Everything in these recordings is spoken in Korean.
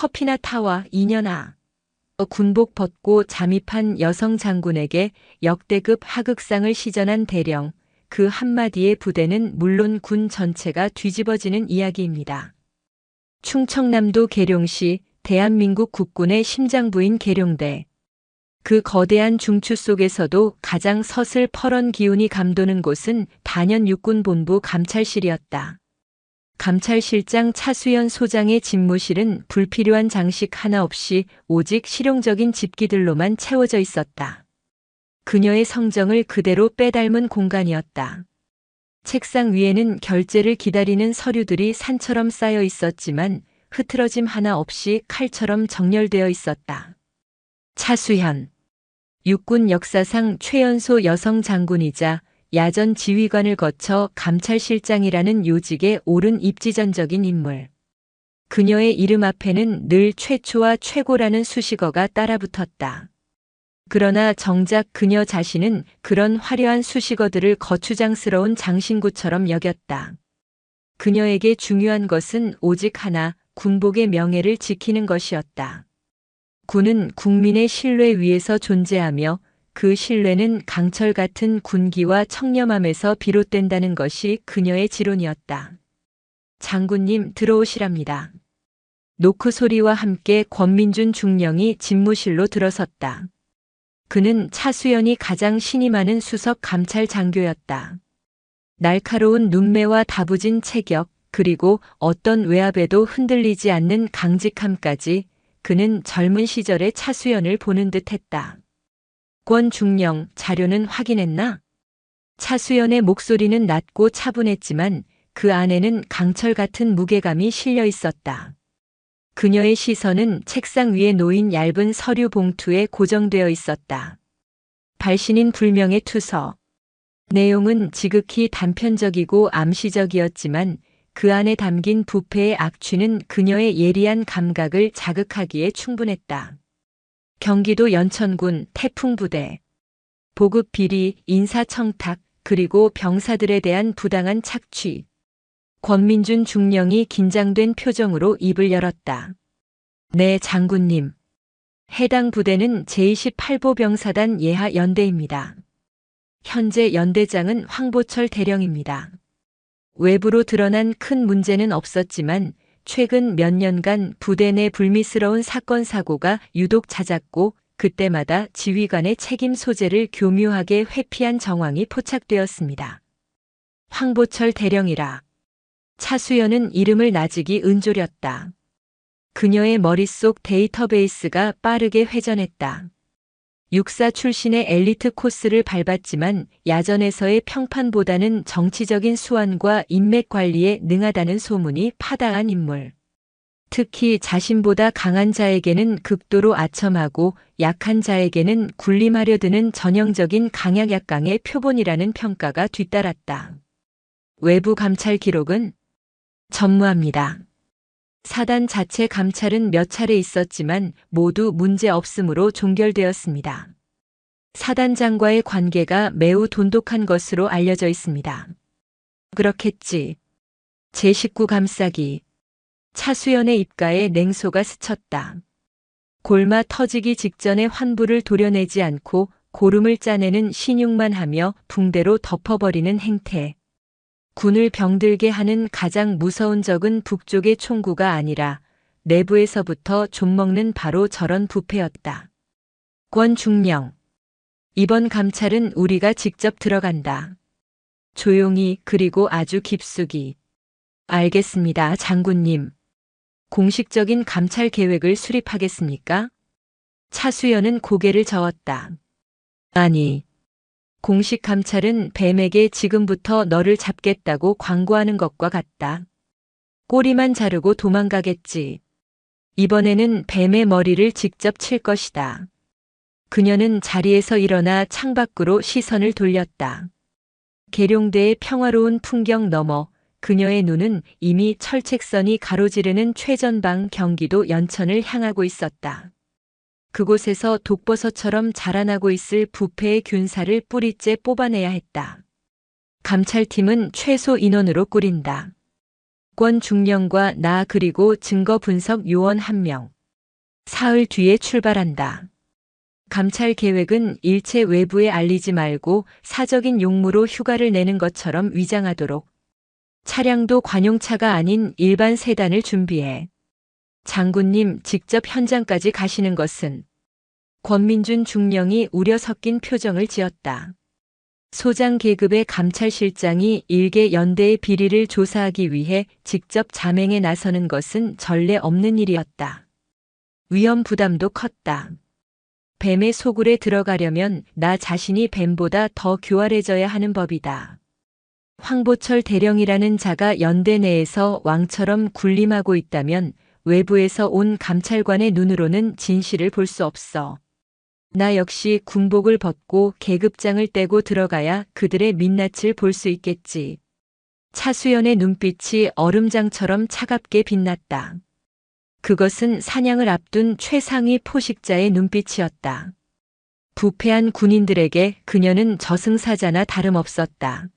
커피나 타와 이년아. 군복 벗고 잠입한 여성 장군에게 역대급 하극상을 시전한 대령, 그 한마디의 부대는 물론 군 전체가 뒤집어지는 이야기입니다. 충청남도 계룡시 대한민국 국군의 심장부인 계룡대. 그 거대한 중추 속에서도 가장 서슬퍼런 기운이 감도는 곳은 단연 육군본부 감찰실이었다. 감찰실장 차수연 소장의 집무실은 불필요한 장식 하나 없이 오직 실용적인 집기들로만 채워져 있었다. 그녀의 성정을 그대로 빼닮은 공간이었다. 책상 위에는 결제를 기다리는 서류들이 산처럼 쌓여 있었지만 흐트러짐 하나 없이 칼처럼 정렬되어 있었다. 차수연. 육군 역사상 최연소 여성 장군이자 야전 지휘관을 거쳐 감찰실장이라는 요직에 오른 입지전적인 인물. 그녀의 이름 앞에는 늘 최초와 최고라는 수식어가 따라붙었다. 그러나 정작 그녀 자신은 그런 화려한 수식어들을 거추장스러운 장신구처럼 여겼다. 그녀에게 중요한 것은 오직 하나, 군복의 명예를 지키는 것이었다. 군은 국민의 신뢰 위에서 존재하며 그 신뢰는 강철 같은 군기와 청렴함에서 비롯된다는 것이 그녀의 지론이었다. 장군님 들어오시랍니다. 노크 소리와 함께 권민준 중령이 집무실로 들어섰다. 그는 차수연이 가장 신이 많은 수석 감찰 장교였다. 날카로운 눈매와 다부진 체격, 그리고 어떤 외압에도 흔들리지 않는 강직함까지 그는 젊은 시절의 차수연을 보는 듯했다. 권 중령, 자료는 확인했나? 차수연의 목소리는 낮고 차분했지만 그 안에는 강철 같은 무게감이 실려 있었다. 그녀의 시선은 책상 위에 놓인 얇은 서류 봉투에 고정되어 있었다. 발신인 불명의 투서. 내용은 지극히 단편적이고 암시적이었지만 그 안에 담긴 부패의 악취는 그녀의 예리한 감각을 자극하기에 충분했다. 경기도 연천군 태풍부대. 보급 비리, 인사청탁, 그리고 병사들에 대한 부당한 착취. 권민준 중령이 긴장된 표정으로 입을 열었다. 네, 장군님. 해당 부대는 제28보 병사단 예하 연대입니다. 현재 연대장은 황보철 대령입니다. 외부로 드러난 큰 문제는 없었지만 최근 몇 년간 부대 내 불미스러운 사건 사고가 유독 잦았고 그때마다 지휘관의 책임 소재를 교묘하게 회피한 정황이 포착되었습니다. 황보철 대령이라. 차수연은 이름을 나직이 은졸였다. 그녀의 머릿속 데이터베이스가 빠르게 회전했다. 육사 출신의 엘리트 코스를 밟았지만 야전에서의 평판보다는 정치적인 수완과 인맥 관리에 능하다는 소문이 파다한 인물. 특히 자신보다 강한 자에게는 극도로 아첨하고 약한 자에게는 군림하려 드는 전형적인 강약약강의 표본이라는 평가가 뒤따랐다. 외부 감찰 기록은 전무합니다. 사단 자체 감찰은 몇 차례 있었지만 모두 문제 없음으로 종결되었습니다. 사단장과의 관계가 매우 돈독한 것으로 알려져 있습니다. 그렇겠지. 제19 감싸기. 차수연의 입가에 냉소가 스쳤다. 골마 터지기 직전에 환부를 도려내지 않고 고름을 짜내는 신용만 하며 붕대로 덮어버리는 행태. 군을 병들게 하는 가장 무서운 적은 북쪽의 총구가 아니라 내부에서부터 좀먹는 바로 저런 부패였다. 권 중령. 이번 감찰은 우리가 직접 들어간다. 조용히 그리고 아주 깊숙이. 알겠습니다, 장군님. 공식적인 감찰 계획을 수립하겠습니까? 차수연은 고개를 저었다. 아니. 공식 감찰은 뱀에게 지금부터 너를 잡겠다고 광고하는 것과 같다. 꼬리만 자르고 도망가겠지. 이번에는 뱀의 머리를 직접 칠 것이다. 그녀는 자리에서 일어나 창밖으로 시선을 돌렸다. 계룡대의 평화로운 풍경 너머 그녀의 눈은 이미 철책선이 가로지르는 최전방 경기도 연천을 향하고 있었다. 그곳에서 독버섯처럼 자라나고 있을 부패의 균사를 뿌리째 뽑아내야 했다. 감찰팀은 최소 인원으로 꾸린다. 권중령과 나 그리고 증거 분석 요원 1명. 사흘 뒤에 출발한다. 감찰 계획은 일체 외부에 알리지 말고 사적인 용무로 휴가를 내는 것처럼 위장하도록. 차량도 관용차가 아닌 일반 세단을 준비해. 장군님 직접 현장까지 가시는 것은? 권민준 중령이 우려 섞인 표정을 지었다. 소장 계급의 감찰실장이 일개 연대의 비리를 조사하기 위해 직접 잠행에 나서는 것은 전례 없는 일이었다. 위험 부담도 컸다. 뱀의 소굴에 들어가려면 나 자신이 뱀보다 더 교활해져야 하는 법이다. 황보철 대령이라는 자가 연대 내에서 왕처럼 군림하고 있다면 외부에서 온 감찰관의 눈으로는 진실을 볼 수 없어. 나 역시 군복을 벗고 계급장을 떼고 들어가야 그들의 민낯을 볼 수 있겠지. 차수연의 눈빛이 얼음장처럼 차갑게 빛났다. 그것은 사냥을 앞둔 최상위 포식자의 눈빛이었다. 부패한 군인들에게 그녀는 저승사자나 다름없었다.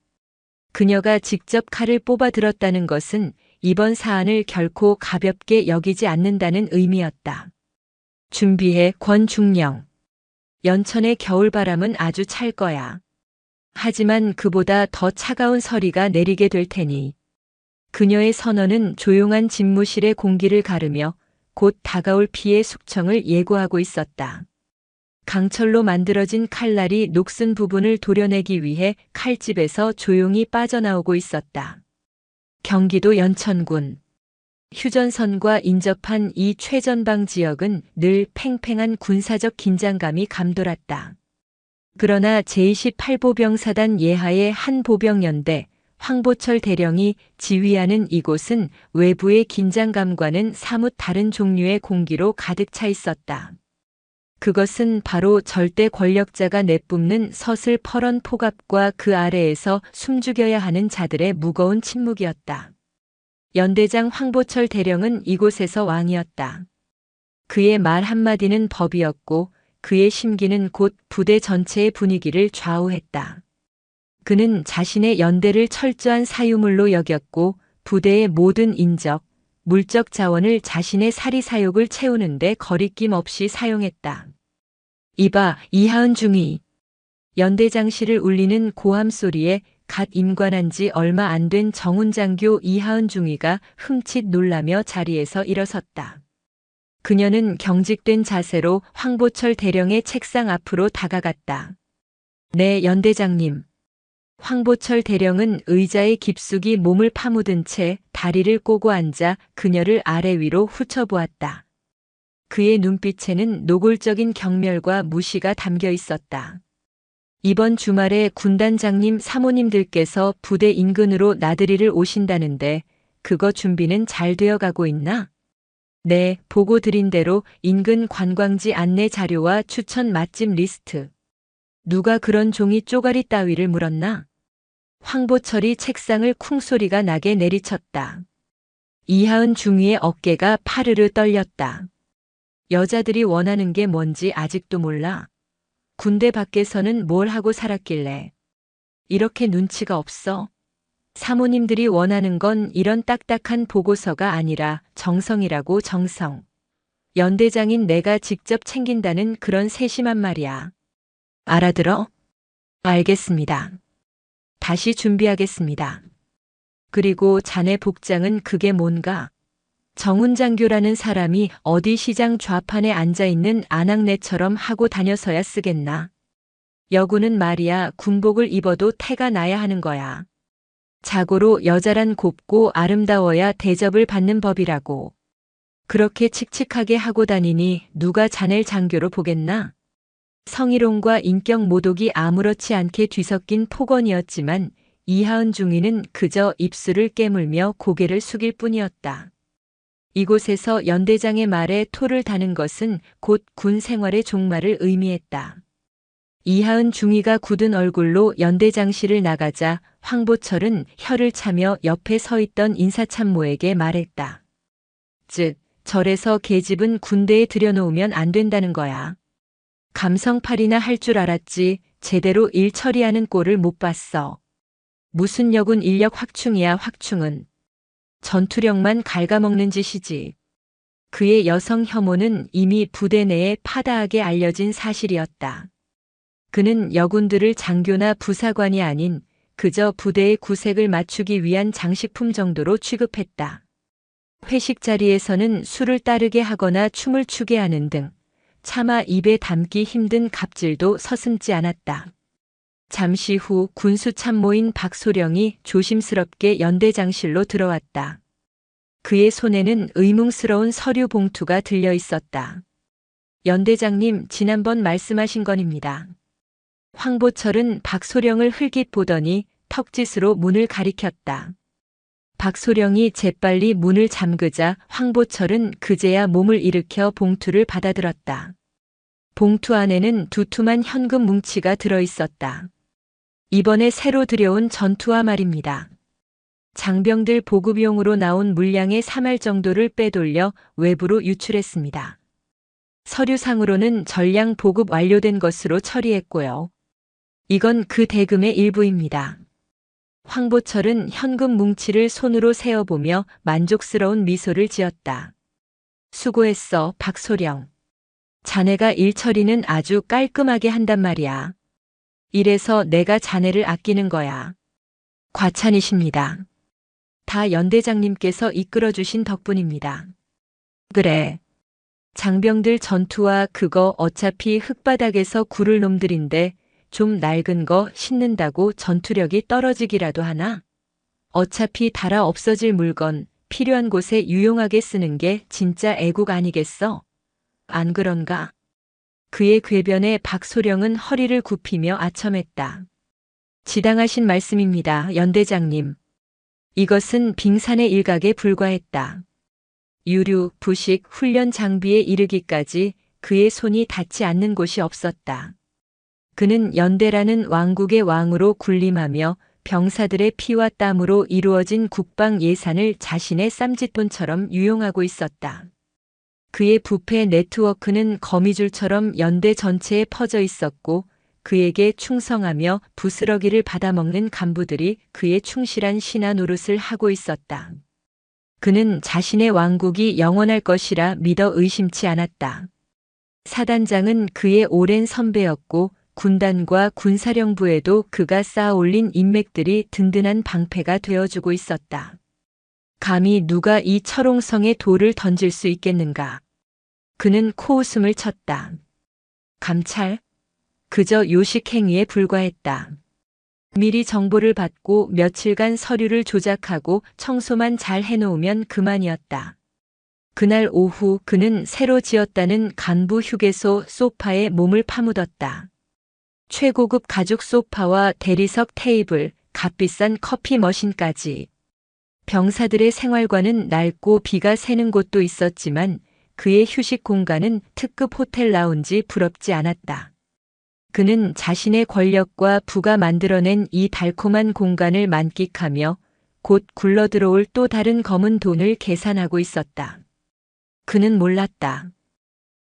그녀가 직접 칼을 뽑아 들었다는 것은 이번 사안을 결코 가볍게 여기지 않는다는 의미였다. 준비해 권중령. 연천의 겨울바람은 아주 찰 거야. 하지만 그보다 더 차가운 서리가 내리게 될 테니. 그녀의 선언은 조용한 집무실의 공기를 가르며 곧 다가올 피해 숙청을 예고하고 있었다. 강철로 만들어진 칼날이 녹슨 부분을 도려내기 위해 칼집에서 조용히 빠져나오고 있었다. 경기도 연천군. 휴전선과 인접한 이 최전방 지역은 늘 팽팽한 군사적 긴장감이 감돌았다. 그러나 제28보병사단 예하의 한 보병연대 황보철 대령이 지휘하는 이곳은 외부의 긴장감과는 사뭇 다른 종류의 공기로 가득 차 있었다. 그것은 바로 절대 권력자가 내뿜는 서슬퍼런 폭압과 그 아래에서 숨죽여야 하는 자들의 무거운 침묵이었다. 연대장 황보철 대령은 이곳에서 왕이었다. 그의 말 한마디는 법이었고 그의 심기는 곧 부대 전체의 분위기를 좌우했다. 그는 자신의 연대를 철저한 사유물로 여겼고 부대의 모든 인적, 물적 자원을 자신의 사리사욕을 채우는데 거리낌 없이 사용했다. 이봐, 이하은 중위. 연대장실을 울리는 고함 소리에 갓 임관한 지 얼마 안 된 정훈장교 이하은 중위가 흠칫 놀라며 자리에서 일어섰다. 그녀는 경직된 자세로 황보철 대령의 책상 앞으로 다가갔다. 네, 연대장님. 황보철 대령은 의자에 깊숙이 몸을 파묻은 채 다리를 꼬고 앉아 그녀를 아래 위로 훑어보았다. 그의 눈빛에는 노골적인 경멸과 무시가 담겨 있었다. 이번 주말에 군단장님 사모님들께서 부대 인근으로 나들이를 오신다는데 그거 준비는 잘 되어 가고 있나? 네, 보고 드린 대로 인근 관광지 안내 자료와 추천 맛집 리스트. 누가 그런 종이 쪼가리 따위를 물었나? 황보철이 책상을 쿵소리가 나게 내리쳤다. 이하은 중위의 어깨가 파르르 떨렸다. 여자들이 원하는 게 뭔지 아직도 몰라. 군대 밖에서는 뭘 하고 살았길래. 이렇게 눈치가 없어. 사모님들이 원하는 건 이런 딱딱한 보고서가 아니라 정성이라고, 정성. 연대장인 내가 직접 챙긴다는 그런 세심한 말이야. 알아들어? 알겠습니다. 다시 준비하겠습니다. 그리고 자네 복장은 그게 뭔가? 정훈장교라는 사람이 어디 시장 좌판에 앉아있는 아낙네처럼 하고 다녀서야 쓰겠나? 여군은 말이야 군복을 입어도 태가 나야 하는 거야. 자고로 여자란 곱고 아름다워야 대접을 받는 법이라고. 그렇게 칙칙하게 하고 다니니 누가 자넬 장교로 보겠나? 성희롱과 인격 모독이 아무렇지 않게 뒤섞인 폭언이었지만 이하은 중위는 그저 입술을 깨물며 고개를 숙일 뿐이었다. 이곳에서 연대장의 말에 토를 다는 것은 곧 군 생활의 종말을 의미했다. 이하은 중위가 굳은 얼굴로 연대장실을 나가자 황보철은 혀를 차며 옆에 서 있던 인사참모에게 말했다. 즉, 절에서 계집은 군대에 들여놓으면 안 된다는 거야. 감성팔이나 할 줄 알았지 제대로 일 처리하는 꼴을 못 봤어. 무슨 여군 인력 확충이야, 확충은. 전투력만 갉아먹는 짓이지. 그의 여성 혐오는 이미 부대 내에 파다하게 알려진 사실이었다. 그는 여군들을 장교나 부사관이 아닌 그저 부대의 구색을 맞추기 위한 장식품 정도로 취급했다. 회식 자리에서는 술을 따르게 하거나 춤을 추게 하는 등 차마 입에 담기 힘든 갑질도 서슴지 않았다. 잠시 후 군수 참모인 박소령이 조심스럽게 연대장실로 들어왔다. 그의 손에는 의문스러운 서류 봉투가 들려 있었다. 연대장님, 지난번 말씀하신 건입니다. 황보철은 박소령을 흘깃 보더니 턱짓으로 문을 가리켰다. 박소령이 재빨리 문을 잠그자 황보철은 그제야 몸을 일으켜 봉투를 받아들었다. 봉투 안에는 두툼한 현금 뭉치가 들어 있었다. 이번에 새로 들여온 전투화 말입니다. 장병들 보급용으로 나온 물량의 3할 정도를 빼돌려 외부로 유출했습니다. 서류상으로는 전량 보급 완료된 것으로 처리했고요. 이건 그 대금의 일부입니다. 황보철은 현금 뭉치를 손으로 세어보며 만족스러운 미소를 지었다. 수고했어, 박소령. 자네가 일 처리는 아주 깔끔하게 한단 말이야. 이래서 내가 자네를 아끼는 거야. 과찬이십니다. 다 연대장님께서 이끌어주신 덕분입니다. 그래. 장병들 전투와 그거 어차피 흙바닥에서 구를 놈들인데 좀 낡은 거 신는다고 전투력이 떨어지기라도 하나? 어차피 달아 없어질 물건 필요한 곳에 유용하게 쓰는 게 진짜 애국 아니겠어? 안 그런가? 그의 궤변에 박소령은 허리를 굽히며 아첨했다. 지당하신 말씀입니다, 연대장님. 이것은 빙산의 일각에 불과했다. 유류, 부식, 훈련 장비에 이르기까지 그의 손이 닿지 않는 곳이 없었다. 그는 연대라는 왕국의 왕으로 군림하며 병사들의 피와 땀으로 이루어진 국방 예산을 자신의 쌈짓돈처럼 유용하고 있었다. 그의 부패 네트워크는 거미줄처럼 연대 전체에 퍼져 있었고 그에게 충성하며 부스러기를 받아먹는 간부들이 그의 충실한 신하 노릇을 하고 있었다. 그는 자신의 왕국이 영원할 것이라 믿어 의심치 않았다. 사단장은 그의 오랜 선배였고 군단과 군사령부에도 그가 쌓아올린 인맥들이 든든한 방패가 되어주고 있었다. 감히 누가 이 철옹성에 돌을 던질 수 있겠는가? 그는 코웃음을 쳤다. 감찰? 그저 요식행위에 불과했다. 미리 정보를 받고 며칠간 서류를 조작하고 청소만 잘 해놓으면 그만이었다. 그날 오후 그는 새로 지었다는 간부 휴게소 소파에 몸을 파묻었다. 최고급 가죽 소파와 대리석 테이블, 값비싼 커피 머신까지. 병사들의 생활관은 낡고 비가 새는 곳도 있었지만 그의 휴식 공간은 특급 호텔 라운지 부럽지 않았다. 그는 자신의 권력과 부가 만들어낸 이 달콤한 공간을 만끽하며 곧 굴러들어올 또 다른 검은 돈을 계산하고 있었다. 그는 몰랐다.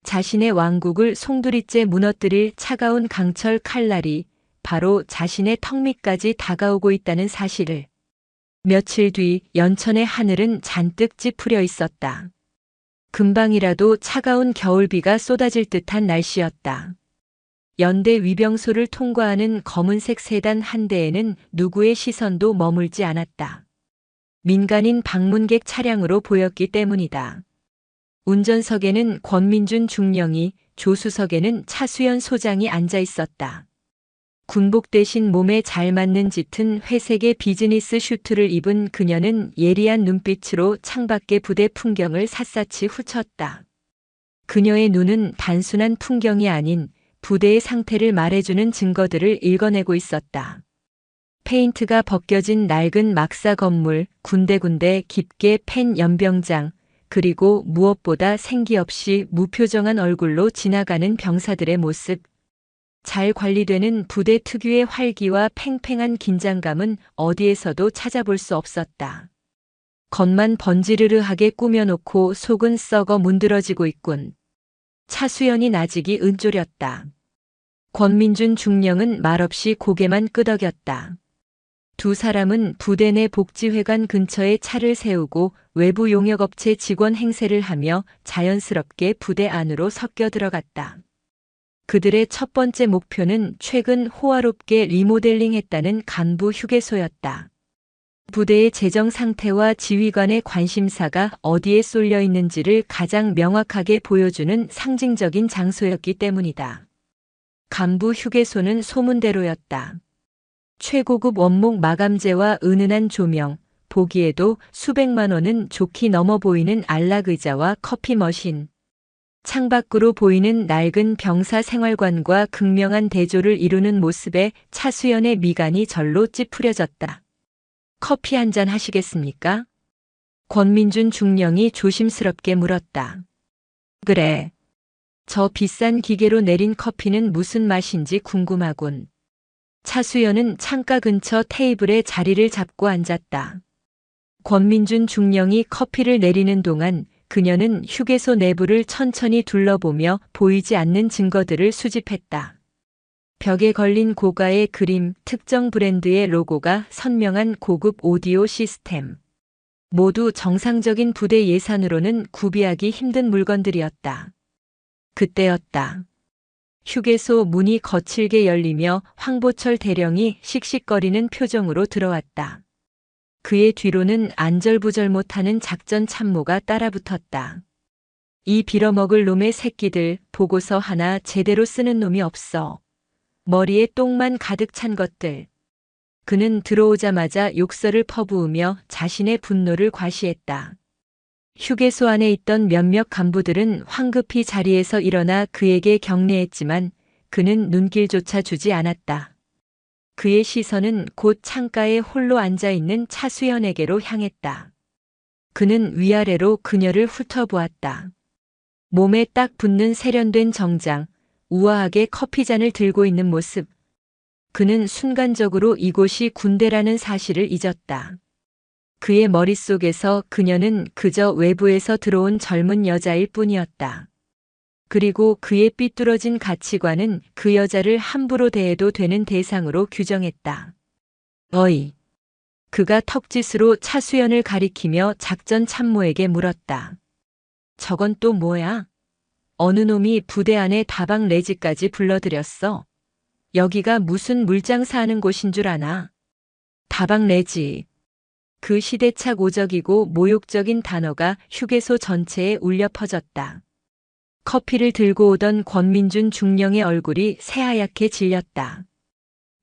자신의 왕국을 송두리째 무너뜨릴 차가운 강철 칼날이 바로 자신의 턱 밑까지 다가오고 있다는 사실을. 며칠 뒤 연천의 하늘은 잔뜩 찌푸려 있었다. 금방이라도 차가운 겨울비가 쏟아질 듯한 날씨였다. 연대 위병소를 통과하는 검은색 세단 한 대에는 누구의 시선도 머물지 않았다. 민간인 방문객 차량으로 보였기 때문이다. 운전석에는 권민준 중령이, 조수석에는 차수연 소장이 앉아 있었다. 군복 대신 몸에 잘 맞는 짙은 회색의 비즈니스 슈트를 입은 그녀는 예리한 눈빛으로 창밖의 부대 풍경을 샅샅이 훑었다. 그녀의 눈은 단순한 풍경이 아닌 부대의 상태를 말해주는 증거들을 읽어내고 있었다. 페인트가 벗겨진 낡은 막사 건물, 군데군데 깊게 팬 연병장, 그리고 무엇보다 생기 없이 무표정한 얼굴로 지나가는 병사들의 모습. 잘 관리되는 부대 특유의 활기와 팽팽한 긴장감은 어디에서도 찾아볼 수 없었다. 겉만 번지르르하게 꾸며놓고 속은 썩어 문드러지고 있군. 차수연이 나직이 은졸였다. 권민준 중령은 말없이 고개만 끄덕였다. 두 사람은 부대 내 복지회관 근처에 차를 세우고 외부 용역업체 직원 행세를 하며 자연스럽게 부대 안으로 섞여 들어갔다. 그들의 첫 번째 목표는 최근 호화롭게 리모델링했다는 간부 휴게소였다. 부대의 재정 상태와 지휘관의 관심사가 어디에 쏠려 있는지를 가장 명확하게 보여주는 상징적인 장소였기 때문이다. 간부 휴게소는 소문대로였다. 최고급 원목 마감재와 은은한 조명, 보기에도 수백만 원은 좋게 넘어 보이는 안락의자와 커피 머신, 창밖으로 보이는 낡은 병사 생활관과 극명한 대조를 이루는 모습에 차수연의 미간이 절로 찌푸려졌다. 커피 한 잔 하시겠습니까? 권민준 중령이 조심스럽게 물었다. 그래. 저 비싼 기계로 내린 커피는 무슨 맛인지 궁금하군. 차수연은 창가 근처 테이블에 자리를 잡고 앉았다. 권민준 중령이 커피를 내리는 동안 그녀는 휴게소 내부를 천천히 둘러보며 보이지 않는 증거들을 수집했다. 벽에 걸린 고가의 그림, 특정 브랜드의 로고가 선명한 고급 오디오 시스템. 모두 정상적인 부대 예산으로는 구비하기 힘든 물건들이었다. 그때였다. 휴게소 문이 거칠게 열리며 황보철 대령이 씩씩거리는 표정으로 들어왔다. 그의 뒤로는 안절부절 못하는 작전 참모가 따라붙었다. 이 빌어먹을 놈의 새끼들, 보고서 하나 제대로 쓰는 놈이 없어. 머리에 똥만 가득 찬 것들. 그는 들어오자마자 욕설을 퍼부으며 자신의 분노를 과시했다. 휴게소 안에 있던 몇몇 간부들은 황급히 자리에서 일어나 그에게 경례했지만 그는 눈길조차 주지 않았다. 그의 시선은 곧 창가에 홀로 앉아있는 차수연에게로 향했다. 그는 위아래로 그녀를 훑어보았다. 몸에 딱 붙는 세련된 정장, 우아하게 커피잔을 들고 있는 모습. 그는 순간적으로 이곳이 군대라는 사실을 잊었다. 그의 머릿속에서 그녀는 그저 외부에서 들어온 젊은 여자일 뿐이었다. 그리고 그의 삐뚤어진 가치관은 그 여자를 함부로 대해도 되는 대상으로 규정했다. 어이. 그가 턱짓으로 차수연을 가리키며 작전 참모에게 물었다. 저건 또 뭐야? 어느 놈이 부대 안에 다방 레지까지 불러들였어? 여기가 무슨 물장사 하는 곳인 줄 아나? 다방 레지. 그 시대착 오적이고 모욕적인 단어가 휴게소 전체에 울려 퍼졌다. 커피를 들고 오던 권민준 중령의 얼굴이 새하얗게 질렸다.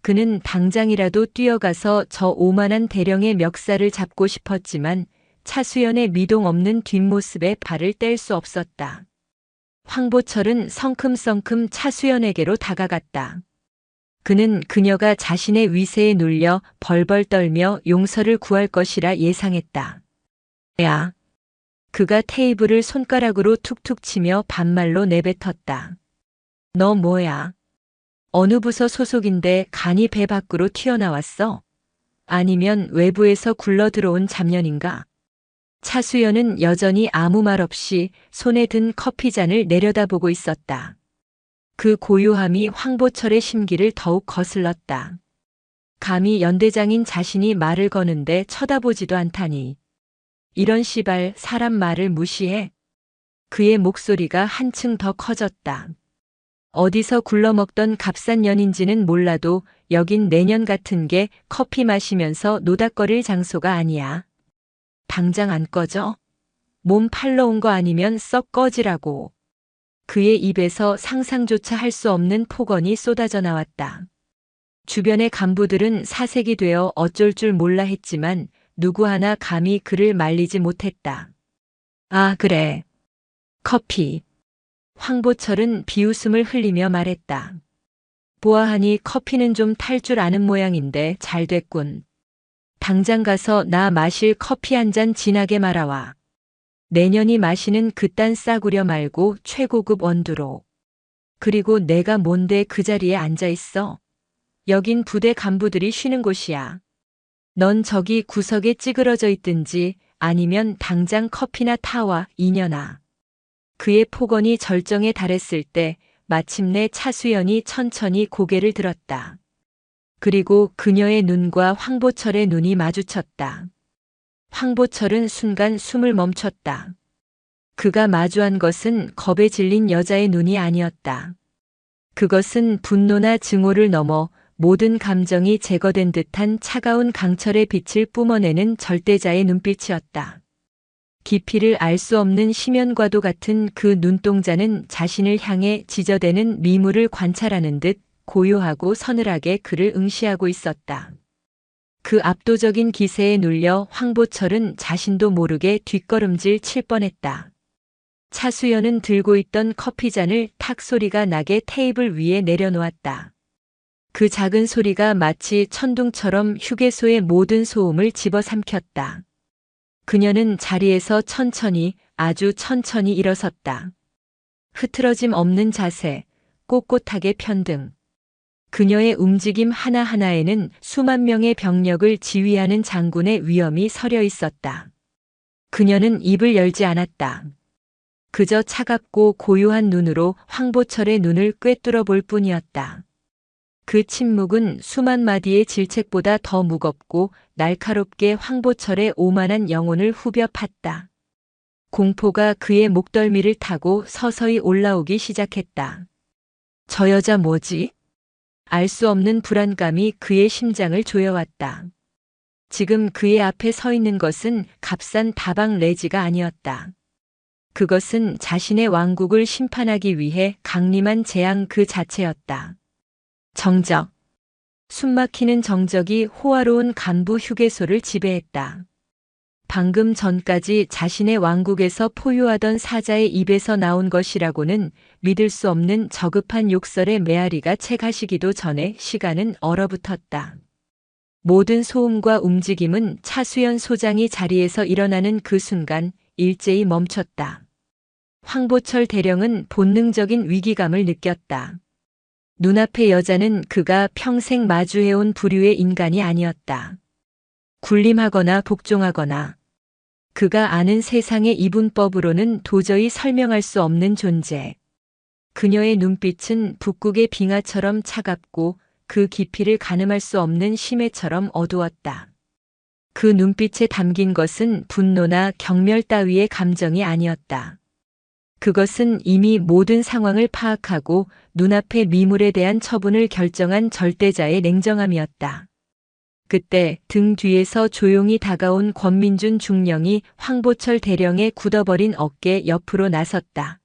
그는 당장이라도 뛰어가서 저 오만한 대령의 멱살을 잡고 싶었지만 차수연의 미동 없는 뒷모습에 발을 뗄 수 없었다. 황보철은 성큼성큼 차수연에게로 다가갔다. 그는 그녀가 자신의 위세에 눌려 벌벌 떨며 용서를 구할 것이라 예상했다. 야. 그가 테이블을 손가락으로 툭툭 치며 반말로 내뱉었다. 너 뭐야? 어느 부서 소속인데 간이 배 밖으로 튀어나왔어? 아니면 외부에서 굴러 들어온 잡년인가? 차수연은 여전히 아무 말 없이 손에 든 커피잔을 내려다보고 있었다. 그 고요함이 황보철의 심기를 더욱 거슬렀다. 감히 연대장인 자신이 말을 거는데 쳐다보지도 않다니. 이런 시발 사람 말을 무시해? 그의 목소리가 한층 더 커졌다. 어디서 굴러먹던 값싼 년인지는 몰라도 여긴 내년 같은 게 커피 마시면서 노닥거릴 장소가 아니야. 당장 안 꺼져? 몸 팔러 온 거 아니면 썩 꺼지라고. 그의 입에서 상상조차 할 수 없는 폭언이 쏟아져 나왔다. 주변의 간부들은 사색이 되어 어쩔 줄 몰라 했지만 누구 하나 감히 그를 말리지 못했다. 아, 그래. 커피. 황보철은 비웃음을 흘리며 말했다. 보아하니 커피는 좀 탈 줄 아는 모양인데 잘 됐군. 당장 가서 나 마실 커피 한 잔 진하게 말아와. 내년이 마시는 그딴 싸구려 말고 최고급 원두로. 그리고 내가 뭔데 그 자리에 앉아 있어? 여긴 부대 간부들이 쉬는 곳이야. 넌 저기 구석에 찌그러져 있든지 아니면 당장 커피나 타와, 이년아. 그의 폭언이 절정에 달했을 때 마침내 차수연이 천천히 고개를 들었다. 그리고 그녀의 눈과 황보철의 눈이 마주쳤다. 황보철은 순간 숨을 멈췄다. 그가 마주한 것은 겁에 질린 여자의 눈이 아니었다. 그것은 분노나 증오를 넘어 모든 감정이 제거된 듯한 차가운 강철의 빛을 뿜어내는 절대자의 눈빛이었다. 깊이를 알 수 없는 심연과도 같은 그 눈동자는 자신을 향해 지저대는 미물을 관찰하는 듯 고요하고 서늘하게 그를 응시하고 있었다. 그 압도적인 기세에 눌려 황보철은 자신도 모르게 뒷걸음질 칠 뻔했다. 차수연은 들고 있던 커피잔을 탁 소리가 나게 테이블 위에 내려놓았다. 그 작은 소리가 마치 천둥처럼 휴게소의 모든 소음을 집어삼켰다. 그녀는 자리에서 천천히, 아주 천천히 일어섰다. 흐트러짐 없는 자세, 꼿꼿하게 편등. 그녀의 움직임 하나하나에는 수만 명의 병력을 지휘하는 장군의 위엄이 서려 있었다. 그녀는 입을 열지 않았다. 그저 차갑고 고요한 눈으로 황보철의 눈을 꿰뚫어 볼 뿐이었다. 그 침묵은 수만 마디의 질책보다 더 무겁고 날카롭게 황보철의 오만한 영혼을 후벼 팠다. 공포가 그의 목덜미를 타고 서서히 올라오기 시작했다. 저 여자 뭐지? 알 수 없는 불안감이 그의 심장을 조여왔다. 지금 그의 앞에 서 있는 것은 값싼 다방 레지가 아니었다. 그것은 자신의 왕국을 심판하기 위해 강림한 재앙 그 자체였다. 정적. 숨막히는 정적이 호화로운 간부 휴게소를 지배했다. 방금 전까지 자신의 왕국에서 포효하던 사자의 입에서 나온 것이라고는 믿을 수 없는 저급한 욕설의 메아리가 채 가시기도 전에 시간은 얼어붙었다. 모든 소음과 움직임은 차수연 소장이 자리에서 일어나는 그 순간 일제히 멈췄다. 황보철 대령은 본능적인 위기감을 느꼈다. 눈앞의 여자는 그가 평생 마주해온 부류의 인간이 아니었다. 군림하거나 복종하거나 그가 아는 세상의 이분법으로는 도저히 설명할 수 없는 존재. 그녀의 눈빛은 북극의 빙하처럼 차갑고 그 깊이를 가늠할 수 없는 심해처럼 어두웠다. 그 눈빛에 담긴 것은 분노나 경멸 따위의 감정이 아니었다. 그것은 이미 모든 상황을 파악하고 눈앞의 미물에 대한 처분을 결정한 절대자의 냉정함이었다. 그때 등 뒤에서 조용히 다가온 권민준 중령이 황보철 대령의 굳어버린 어깨 옆으로 나섰다.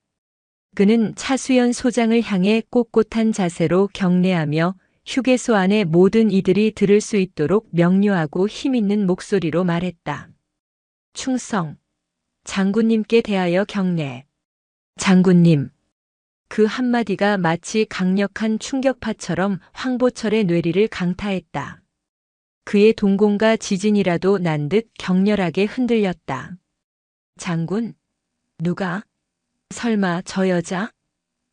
그는 차수연 소장을 향해 꼿꼿한 자세로 경례하며 휴게소 안의 모든 이들이 들을 수 있도록 명료하고 힘있는 목소리로 말했다. 충성. 장군님께 대하여 경례. 장군님. 그 한마디가 마치 강력한 충격파처럼 황보철의 뇌리를 강타했다. 그의 동공과 지진이라도 난 듯 격렬하게 흔들렸다. 장군? 누가? 설마 저 여자?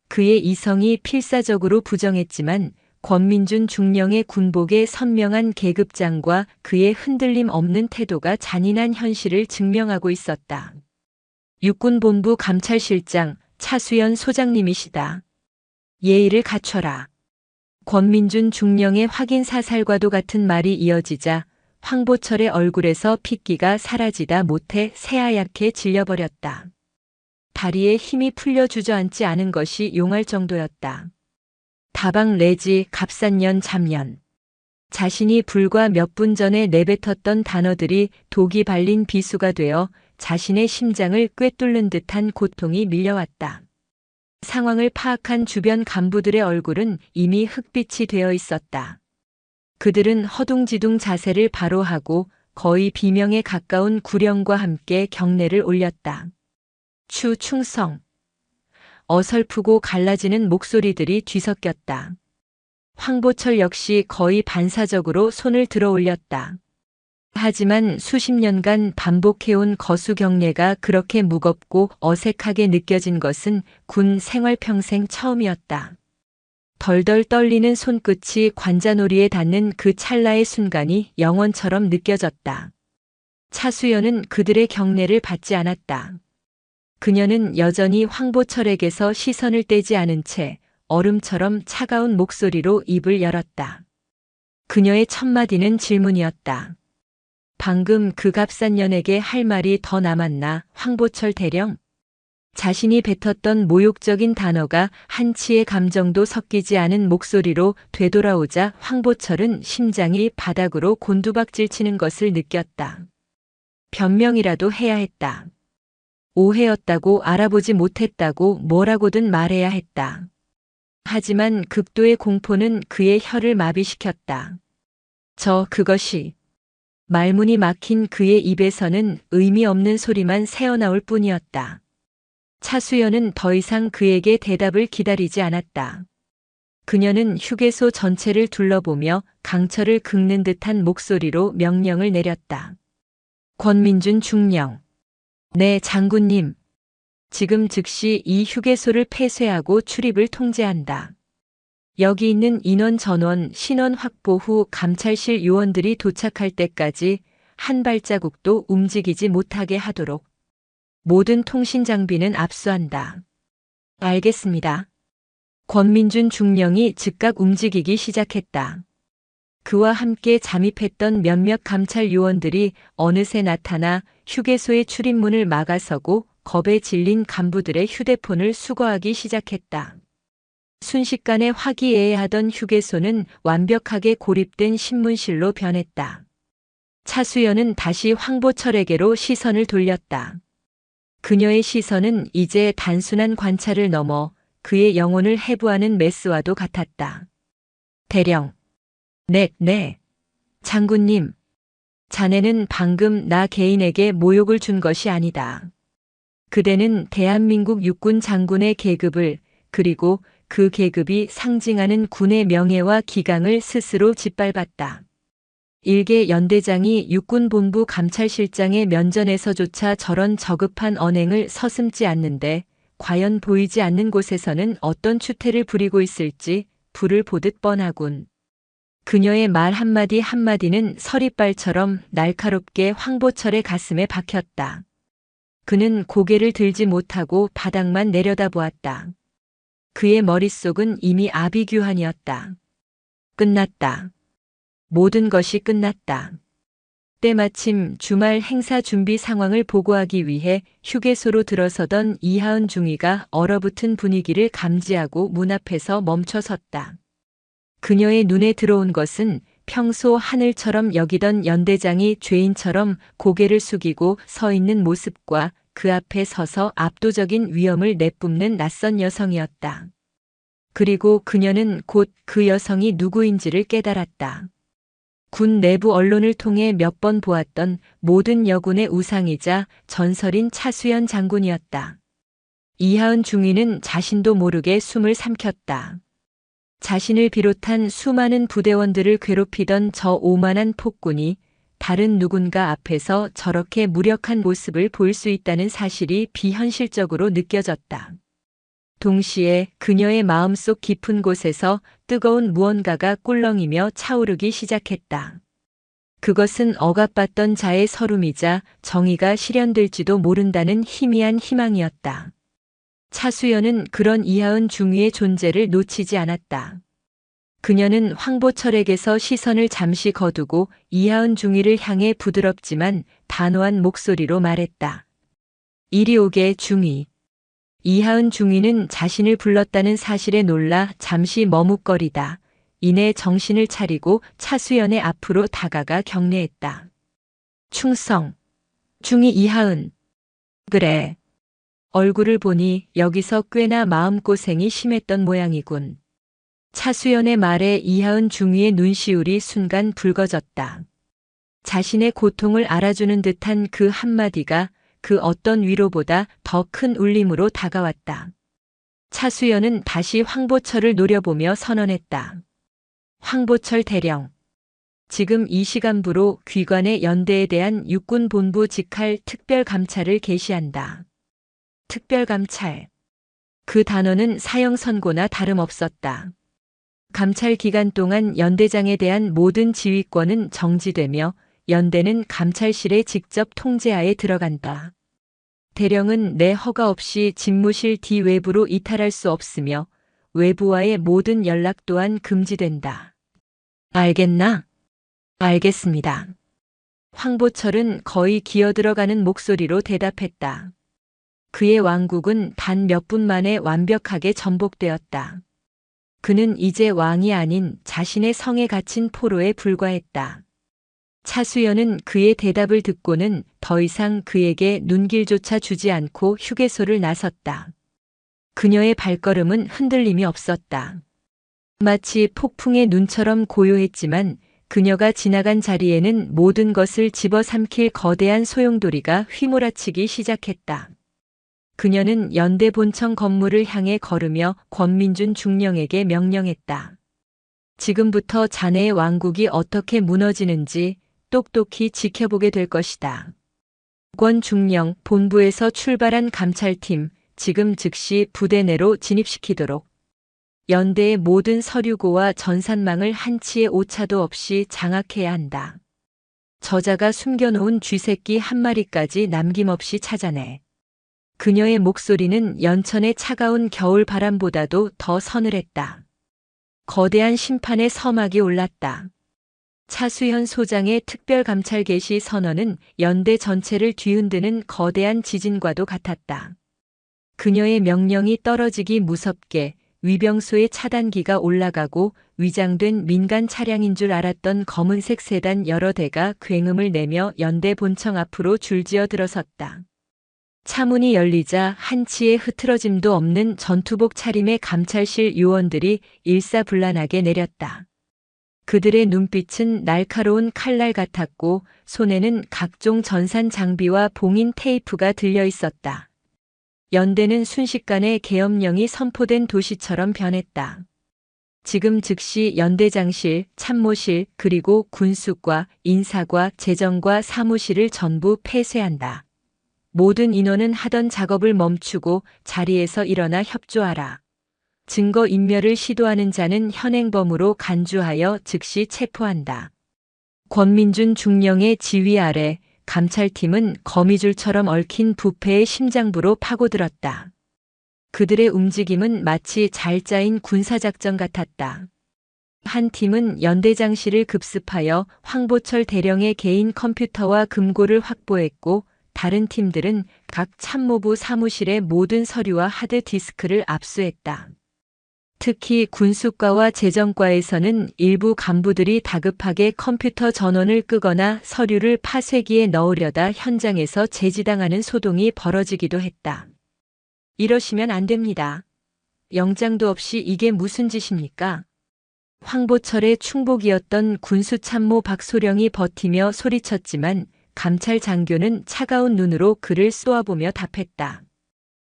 그의 이성이 필사적으로 부정했지만 권민준 중령의 군복의 선명한 계급장과 그의 흔들림 없는 태도가 잔인한 현실을 증명하고 있었다. 육군본부 감찰실장 차수연 소장님이시다. 예의를 갖춰라. 권민준 중령의 확인 사살과도 같은 말이 이어지자 황보철의 얼굴에서 핏기가 사라지다 못해 새하얗게 질려버렸다. 다리에 힘이 풀려 주저앉지 않은 것이 용할 정도였다. 다방 레지 값싼 년 잡년. 자신이 불과 몇 분 전에 내뱉었던 단어들이 독이 발린 비수가 되어 자신의 심장을 꿰뚫는 듯한 고통이 밀려왔다. 상황을 파악한 주변 간부들의 얼굴은 이미 흑빛이 되어 있었다. 그들은 허둥지둥 자세를 바로 하고 거의 비명에 가까운 구령과 함께 경례를 올렸다. 충성. 어설프고 갈라지는 목소리들이 뒤섞였다. 황보철 역시 거의 반사적으로 손을 들어 올렸다. 하지만 수십 년간 반복해온 거수 경례가 그렇게 무겁고 어색하게 느껴진 것은 군 생활 평생 처음이었다. 덜덜 떨리는 손끝이 관자놀이에 닿는 그 찰나의 순간이 영원처럼 느껴졌다. 차수연은 그들의 경례를 받지 않았다. 그녀는 여전히 황보철에게서 시선을 떼지 않은 채 얼음처럼 차가운 목소리로 입을 열었다. 그녀의 첫마디는 질문이었다. 방금 그 값싼 년에게 할 말이 더 남았나, 황보철 대령? 자신이 뱉었던 모욕적인 단어가 한치의 감정도 섞이지 않은 목소리로 되돌아오자 황보철은 심장이 바닥으로 곤두박질 치는 것을 느꼈다. 변명이라도 해야 했다. 오해였다고, 알아보지 못했다고, 뭐라고든 말해야 했다. 하지만 극도의 공포는 그의 혀를 마비시켰다. 그것이. 말문이 막힌 그의 입에서는 의미 없는 소리만 새어나올 뿐이었다. 차수연은 더 이상 그에게 대답을 기다리지 않았다. 그녀는 휴게소 전체를 둘러보며 강철을 긁는 듯한 목소리로 명령을 내렸다. 권민준 중령. 네, 장군님. 지금 즉시 이 휴게소를 폐쇄하고 출입을 통제한다. 여기 있는 인원 전원, 신원 확보 후 감찰실 요원들이 도착할 때까지 한 발자국도 움직이지 못하게 하도록. 모든 통신 장비는 압수한다. 알겠습니다. 권민준 중령이 즉각 움직이기 시작했다. 그와 함께 잠입했던 몇몇 감찰 요원들이 어느새 나타나 휴게소의 출입문을 막아서고 겁에 질린 간부들의 휴대폰을 수거하기 시작했다. 순식간에 화기애애하던 휴게소는 완벽하게 고립된 신문실로 변했다. 차수연은 다시 황보철에게로 시선을 돌렸다. 그녀의 시선은 이제 단순한 관찰을 넘어 그의 영혼을 해부하는 메스와도 같았다. 대령. 네. 장군님. 자네는 방금 나 개인에게 모욕을 준 것이 아니다. 그대는 대한민국 육군 장군의 계급을, 그리고 그 계급이 상징하는 군의 명예와 기강을 스스로 짓밟았다. 일개 연대장이 육군본부 감찰실장의 면전에서조차 저런 저급한 언행을 서슴지 않는데 과연 보이지 않는 곳에서는 어떤 추태를 부리고 있을지 불을 보듯 뻔하군. 그녀의 말 한마디 한마디는 서리발처럼 날카롭게 황보철의 가슴에 박혔다. 그는 고개를 들지 못하고 바닥만 내려다보았다. 그의 머릿속은 이미 아비규환이었다. 끝났다. 모든 것이 끝났다. 때마침 주말 행사 준비 상황을 보고하기 위해 휴게소로 들어서던 이하은 중위가 얼어붙은 분위기를 감지하고 문 앞에서 멈춰섰다. 그녀의 눈에 들어온 것은 평소 하늘처럼 여기던 연대장이 죄인처럼 고개를 숙이고 서 있는 모습과 그 앞에 서서 압도적인 위엄을 내뿜는 낯선 여성이었다. 그리고 그녀는 곧 그 여성이 누구인지를 깨달았다. 군 내부 언론을 통해 몇 번 보았던 모든 여군의 우상이자 전설인 차수연 장군이었다. 이하은 중위는 자신도 모르게 숨을 삼켰다. 자신을 비롯한 수많은 부대원들을 괴롭히던 저 오만한 폭군이 다른 누군가 앞에서 저렇게 무력한 모습을 보일 수 있다는 사실이 비현실적으로 느껴졌다. 동시에 그녀의 마음속 깊은 곳에서 뜨거운 무언가가 꿀렁이며 차오르기 시작했다. 그것은 억압받던 자의 서름이자 정의가 실현될지도 모른다는 희미한 희망이었다. 차수연은 그런 이하은 중위의 존재를 놓치지 않았다. 그녀는 황보철에게서 시선을 잠시 거두고 이하은 중위를 향해 부드럽지만 단호한 목소리로 말했다. 이리 오게, 중위. 이하은 중위는 자신을 불렀다는 사실에 놀라 잠시 머뭇거리다 이내 정신을 차리고 차수연의 앞으로 다가가 경례했다. 충성. 중위 이하은. 그래. 얼굴을 보니 여기서 꽤나 마음고생이 심했던 모양이군. 차수연의 말에 이하은 중위의 눈시울이 순간 붉어졌다. 자신의 고통을 알아주는 듯한 그 한마디가 그 어떤 위로보다 더 큰 울림으로 다가왔다. 차수연은 다시 황보철을 노려보며 선언했다. 황보철 대령. 지금 이 시간부로 귀관의 연대에 대한 육군본부 직할 특별감찰을 개시한다. 특별감찰. 그 단어는 사형 선고나 다름없었다. 감찰 기간 동안 연대장에 대한 모든 지휘권은 정지되며 연대는 감찰실의 직접 통제하에 들어간다. 대령은 내 허가 없이 집무실 뒤 외부로 이탈할 수 없으며 외부와의 모든 연락 또한 금지된다. 알겠나? 알겠습니다. 황보철은 거의 기어들어가는 목소리로 대답했다. 그의 왕국은 단 몇 분 만에 완벽하게 전복되었다. 그는 이제 왕이 아닌 자신의 성에 갇힌 포로에 불과했다. 차수연은 그의 대답을 듣고는 더 이상 그에게 눈길조차 주지 않고 휴게소를 나섰다. 그녀의 발걸음은 흔들림이 없었다. 마치 폭풍의 눈처럼 고요했지만 그녀가 지나간 자리에는 모든 것을 집어삼킬 거대한 소용돌이가 휘몰아치기 시작했다. 그녀는 연대 본청 건물을 향해 걸으며 권민준 중령에게 명령했다. 지금부터 자네의 왕국이 어떻게 무너지는지 똑똑히 지켜보게 될 것이다. 권 중령 본부에서 출발한 감찰팀 지금 즉시 부대 내로 진입시키도록. 연대의 모든 서류고와 전산망을 한치의 오차도 없이 장악해야 한다. 저자가 숨겨놓은 쥐새끼 한 마리까지 남김없이 찾아내. 그녀의 목소리는 연천의 차가운 겨울 바람보다도 더 서늘했다. 거대한 심판의 서막이 올랐다. 차수현 소장의 특별감찰 개시 선언은 연대 전체를 뒤흔드는 거대한 지진과도 같았다. 그녀의 명령이 떨어지기 무섭게 위병소의 차단기가 올라가고 위장된 민간 차량인 줄 알았던 검은색 세단 여러 대가 굉음을 내며 연대 본청 앞으로 줄지어 들어섰다. 차문이 열리자 한치의 흐트러짐도 없는 전투복 차림의 감찰실 요원들이 일사불란하게 내렸다. 그들의 눈빛은 날카로운 칼날 같았고 손에는 각종 전산 장비와 봉인 테이프가 들려 있었다. 연대는 순식간에 계엄령이 선포된 도시처럼 변했다. 지금 즉시 연대장실, 참모실, 그리고 군수과 인사과 재정과 사무실을 전부 폐쇄한다. 모든 인원은 하던 작업을 멈추고 자리에서 일어나 협조하라. 증거 인멸을 시도하는 자는 현행범으로 간주하여 즉시 체포한다. 권민준 중령의 지휘 아래 감찰팀은 거미줄처럼 얽힌 부패의 심장부로 파고들었다. 그들의 움직임은 마치 잘 짜인 군사작전 같았다. 한 팀은 연대장실을 급습하여 황보철 대령의 개인 컴퓨터와 금고를 확보했고 다른 팀들은 각 참모부 사무실의 모든 서류와 하드디스크를 압수했다. 특히 군수과와 재정과에서는 일부 간부들이 다급하게 컴퓨터 전원을 끄거나 서류를 파쇄기에 넣으려다 현장에서 제지당하는 소동이 벌어지기도 했다. 이러시면 안 됩니다. 영장도 없이 이게 무슨 짓입니까? 황보철의 충복이었던 군수참모 박소령이 버티며 소리쳤지만 감찰 장교는 차가운 눈으로 그를 쏘아보며 답했다.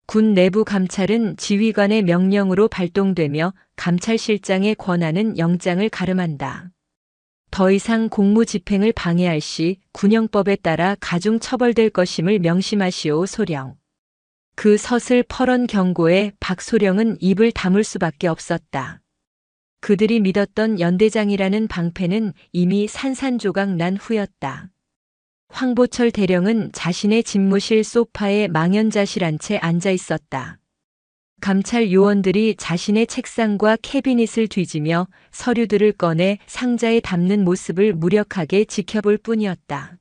군 내부 감찰은 지휘관의 명령으로 발동되며 감찰실장의 권한은 영장을 가름한다. 더 이상 공무집행을 방해할 시 군형법에 따라 가중 처벌될 것임을 명심하시오 소령. 그 서슬 퍼런 경고에 박소령은 입을 다물 수밖에 없었다. 그들이 믿었던 연대장이라는 방패는 이미 산산조각 난 후였다. 황보철 대령은 자신의 집무실 소파에 망연자실한 채 앉아 있었다. 감찰 요원들이 자신의 책상과 캐비닛을 뒤지며 서류들을 꺼내 상자에 담는 모습을 무력하게 지켜볼 뿐이었다.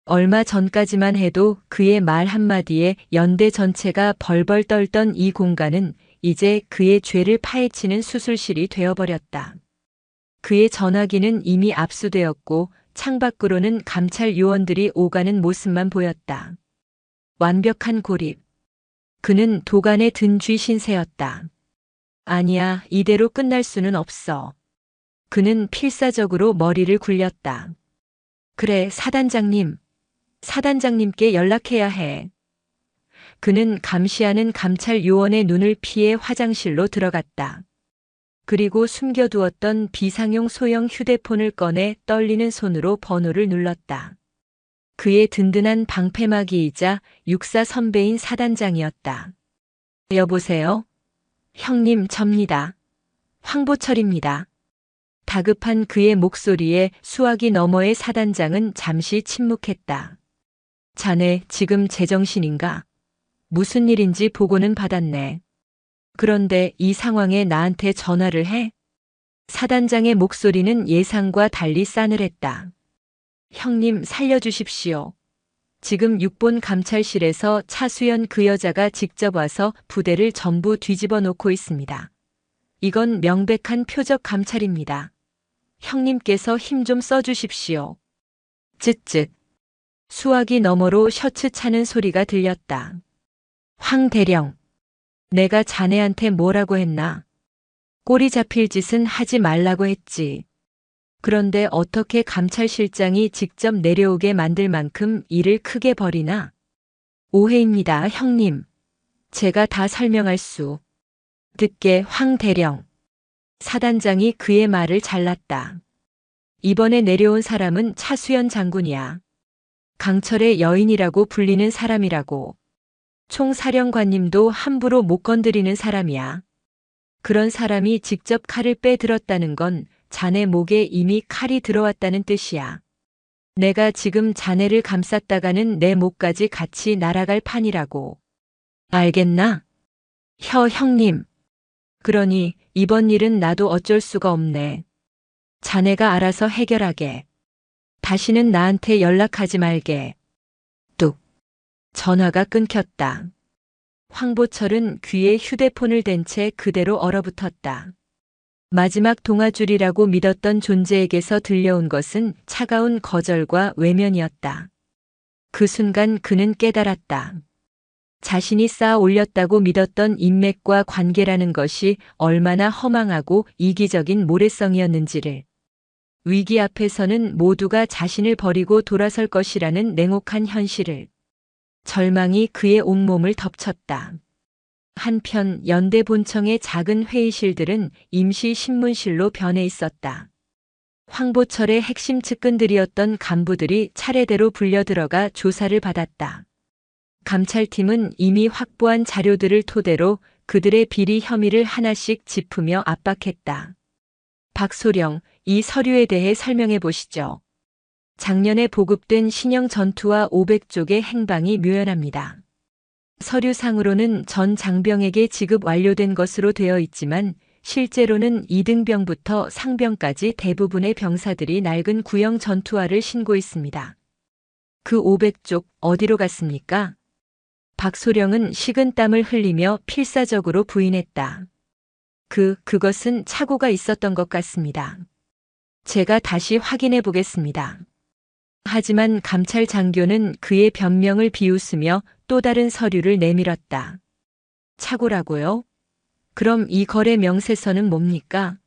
얼마 전까지만 해도 그의 말 한마디에 연대 전체가 벌벌 떨던 이 공간은 이제 그의 죄를 파헤치는 수술실이 되어버렸다. 그의 전화기는 이미 압수되었고 창밖으로는 감찰 요원들이 오가는 모습만 보였다. 완벽한 고립. 그는 도간에 든 쥐 신세였다. 아니야, 이대로 끝날 수는 없어. 그는 필사적으로 머리를 굴렸다. 그래, 사단장님. 사단장님께 연락해야 해. 그는 감시하는 감찰 요원의 눈을 피해 화장실로 들어갔다. 그리고 숨겨두었던 비상용 소형 휴대폰을 꺼내 떨리는 손으로 번호를 눌렀다. 그의 든든한 방패막이이자 육사 선배인 사단장이었다. 여보세요? 형님, 접니다. 황보철입니다. 다급한 그의 목소리에 수화기 너머의 사단장은 잠시 침묵했다. 자네 지금 제정신인가? 무슨 일인지 보고는 받았네. 그런데 이 상황에 나한테 전화를 해? 사단장의 목소리는 예상과 달리 싸늘했다. 형님 살려주십시오. 지금 6본 감찰실에서 차수연 그 여자가 직접 와서 부대를 전부 뒤집어 놓고 있습니다. 이건 명백한 표적 감찰입니다. 형님께서 힘 좀 써주십시오. 쯧쯧. 수화기 너머로 셔츠 차는 소리가 들렸다. 황 대령. 내가 자네한테 뭐라고 했나? 꼬리 잡힐 짓은 하지 말라고 했지. 그런데 어떻게 감찰실장이 직접 내려오게 만들 만큼 일을 크게 벌이나? 오해입니다, 형님. 제가 다 설명할 수. 듣게 황 대령. 사단장이 그의 말을 잘랐다. 이번에 내려온 사람은 차수연 장군이야. 강철의 여인이라고 불리는 사람이라고. 총사령관님도 함부로 못 건드리는 사람이야. 그런 사람이 직접 칼을 빼들었다는 건 자네 목에 이미 칼이 들어왔다는 뜻이야. 내가 지금 자네를 감쌌다가는 내 목까지 같이 날아갈 판이라고. 알겠나? 형님. 그러니 이번 일은 나도 어쩔 수가 없네. 자네가 알아서 해결하게. 다시는 나한테 연락하지 말게. 뚝. 전화가 끊겼다. 황보철은 귀에 휴대폰을 댄 채 그대로 얼어붙었다. 마지막 동아줄이라고 믿었던 존재에게서 들려온 것은 차가운 거절과 외면이었다. 그 순간 그는 깨달았다. 자신이 쌓아 올렸다고 믿었던 인맥과 관계라는 것이 얼마나 허망하고 이기적인 모래성이었는지를. 위기 앞에서는 모두가 자신을 버리고 돌아설 것이라는 냉혹한 현실을. 절망이 그의 온몸을 덮쳤다. 한편 연대 본청의 작은 회의실들은 임시 신문실로 변해 있었다. 황보철의 핵심 측근들이었던 간부들이 차례대로 불려들어가 조사를 받았다. 감찰팀은 이미 확보한 자료들을 토대로 그들의 비리 혐의를 하나씩 짚으며 압박했다. 박소령, 이 서류에 대해 설명해 보시죠. 작년에 보급된 신형 전투화 500쪽의 행방이 묘연합니다. 서류상으로는 전 장병에게 지급 완료된 것으로 되어 있지만 실제로는 2등병부터 상병까지 대부분의 병사들이 낡은 구형 전투화를 신고 있습니다. 그 500쪽 어디로 갔습니까? 박소령은 식은땀을 흘리며 필사적으로 부인했다. 그것은 착오가 있었던 것 같습니다. 제가 다시 확인해 보겠습니다. 하지만 감찰 장교는 그의 변명을 비웃으며 또 다른 서류를 내밀었다. 착오라고요? 그럼 이 거래 명세서는 뭡니까?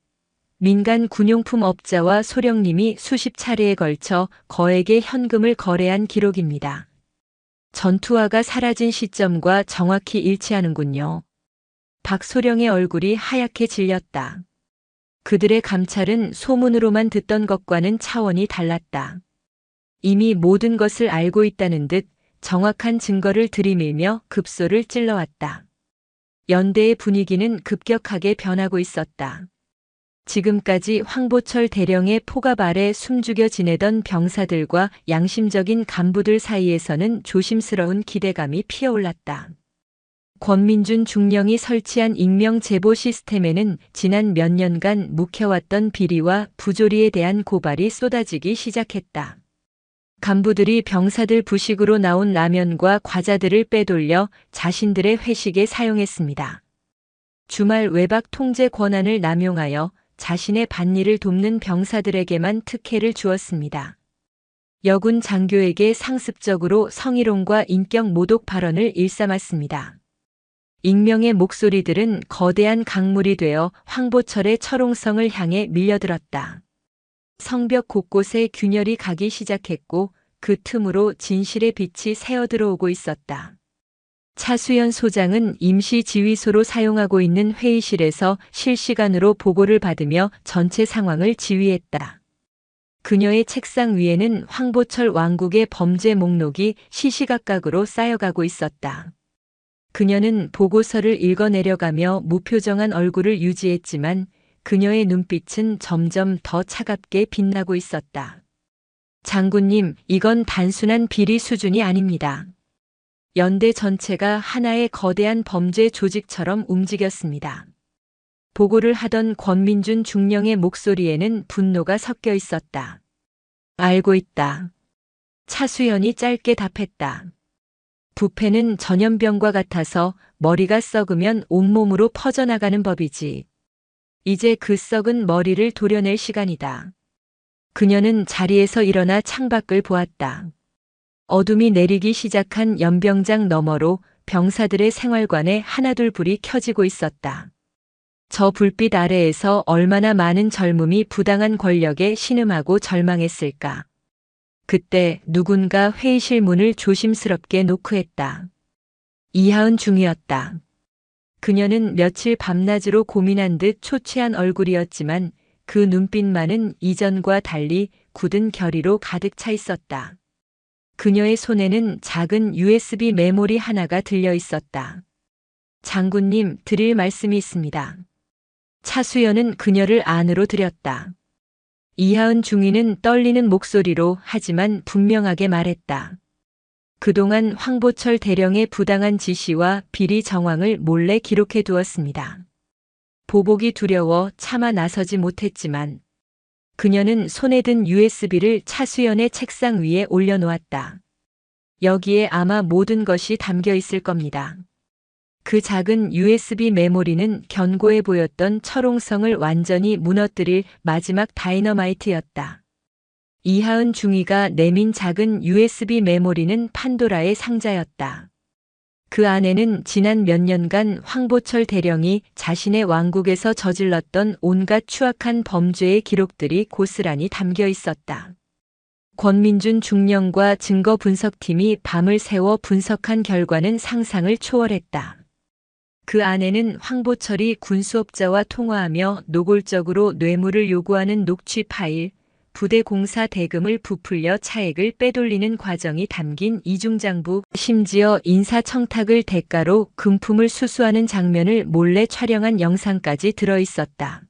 민간 군용품 업자와 소령님이 수십 차례에 걸쳐 거액의 현금을 거래한 기록입니다. 전투화가 사라진 시점과 정확히 일치하는군요. 박소령의 얼굴이 하얗게 질렸다. 그들의 감찰은 소문으로만 듣던 것과는 차원이 달랐다. 이미 모든 것을 알고 있다는 듯 정확한 증거를 들이밀며 급소를 찔러왔다. 연대의 분위기는 급격하게 변하고 있었다. 지금까지 황보철 대령의 포갑 아래 숨죽여 지내던 병사들과 양심적인 간부들 사이에서는 조심스러운 기대감이 피어올랐다. 권민준 중령이 설치한 익명 제보 시스템에는 지난 몇 년간 묵혀왔던 비리와 부조리에 대한 고발이 쏟아지기 시작했다. 간부들이 병사들 부식으로 나온 라면과 과자들을 빼돌려 자신들의 회식에 사용했습니다. 주말 외박 통제 권한을 남용하여 자신의 밭일을 돕는 병사들에게만 특혜를 주었습니다. 여군 장교에게 상습적으로 성희롱과 인격 모독 발언을 일삼았습니다. 익명의 목소리들은 거대한 강물이 되어 황보철의 철옹성을 향해 밀려들었다. 성벽 곳곳에 균열이 가기 시작했고 그 틈으로 진실의 빛이 새어들어오고 있었다. 차수연 소장은 임시 지휘소로 사용하고 있는 회의실에서 실시간으로 보고를 받으며 전체 상황을 지휘했다. 그녀의 책상 위에는 황보철 왕국의 범죄 목록이 시시각각으로 쌓여가고 있었다. 그녀는 보고서를 읽어내려가며 무표정한 얼굴을 유지했지만 그녀의 눈빛은 점점 더 차갑게 빛나고 있었다. 장군님, 이건 단순한 비리 수준이 아닙니다. 연대 전체가 하나의 거대한 범죄 조직처럼 움직였습니다. 보고를 하던 권민준 중령의 목소리에는 분노가 섞여 있었다. 알고 있다. 차수연이 짧게 답했다. 부패는 전염병과 같아서 머리가 썩으면 온몸으로 퍼져나가는 법이지. 이제 그 썩은 머리를 도려낼 시간이다. 그녀는 자리에서 일어나 창밖을 보았다. 어둠이 내리기 시작한 연병장 너머로 병사들의 생활관에 하나둘 불이 켜지고 있었다. 저 불빛 아래에서 얼마나 많은 젊음이 부당한 권력에 신음하고 절망했을까. 그때 누군가 회의실 문을 조심스럽게 노크했다. 이하은 중이었다. 그녀는 며칠 밤낮으로 고민한 듯 초췌한 얼굴이었지만 그 눈빛만은 이전과 달리 굳은 결의로 가득 차 있었다. 그녀의 손에는 작은 USB 메모리 하나가 들려 있었다. 장군님, 드릴 말씀이 있습니다. 차수연은 그녀를 안으로 들였다. 이하은 중위는 떨리는 목소리로 하지만 분명하게 말했다. 그동안 황보철 대령의 부당한 지시와 비리 정황을 몰래 기록해 두었습니다. 보복이 두려워 차마 나서지 못했지만 그녀는 손에 든 USB를 차수연의 책상 위에 올려놓았다. 여기에 아마 모든 것이 담겨 있을 겁니다. 그 작은 USB 메모리는 견고해 보였던 철옹성을 완전히 무너뜨릴 마지막 다이너마이트였다. 이하은 중위가 내민 작은 USB 메모리는 판도라의 상자였다. 그 안에는 지난 몇 년간 황보철 대령이 자신의 왕국에서 저질렀던 온갖 추악한 범죄의 기록들이 고스란히 담겨 있었다. 권민준 중령과 증거 분석팀이 밤을 새워 분석한 결과는 상상을 초월했다. 그 안에는 황보철이 군수업자와 통화하며 노골적으로 뇌물을 요구하는 녹취 파일, 부대 공사 대금을 부풀려 차액을 빼돌리는 과정이 담긴 이중장부, 심지어 인사청탁을 대가로 금품을 수수하는 장면을 몰래 촬영한 영상까지 들어있었다.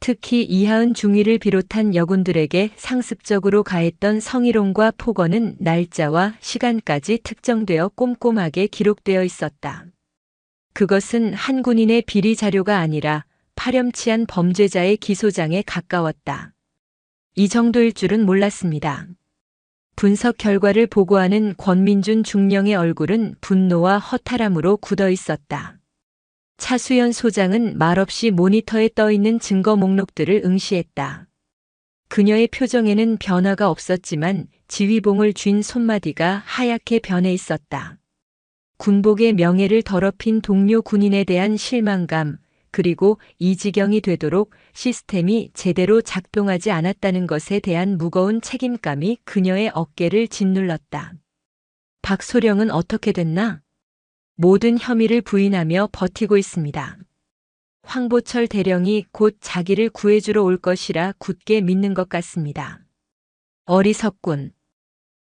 특히 이하은 중위를 비롯한 여군들에게 상습적으로 가했던 성희롱과 폭언은 날짜와 시간까지 특정되어 꼼꼼하게 기록되어 있었다. 그것은 한 군인의 비리 자료가 아니라 파렴치한 범죄자의 기소장에 가까웠다. 이 정도일 줄은 몰랐습니다. 분석 결과를 보고하는 권민준 중령의 얼굴은 분노와 허탈함으로 굳어 있었다. 차수연 소장은 말없이 모니터에 떠있는 증거 목록들을 응시했다. 그녀의 표정에는 변화가 없었지만 지휘봉을 쥔 손마디가 하얗게 변해 있었다. 군복의 명예를 더럽힌 동료 군인에 대한 실망감, 그리고 이 지경이 되도록 시스템이 제대로 작동하지 않았다는 것에 대한 무거운 책임감이 그녀의 어깨를 짓눌렀다. 박소령은 어떻게 됐나? 모든 혐의를 부인하며 버티고 있습니다. 황보철 대령이 곧 자기를 구해주러 올 것이라 굳게 믿는 것 같습니다. 어리석군.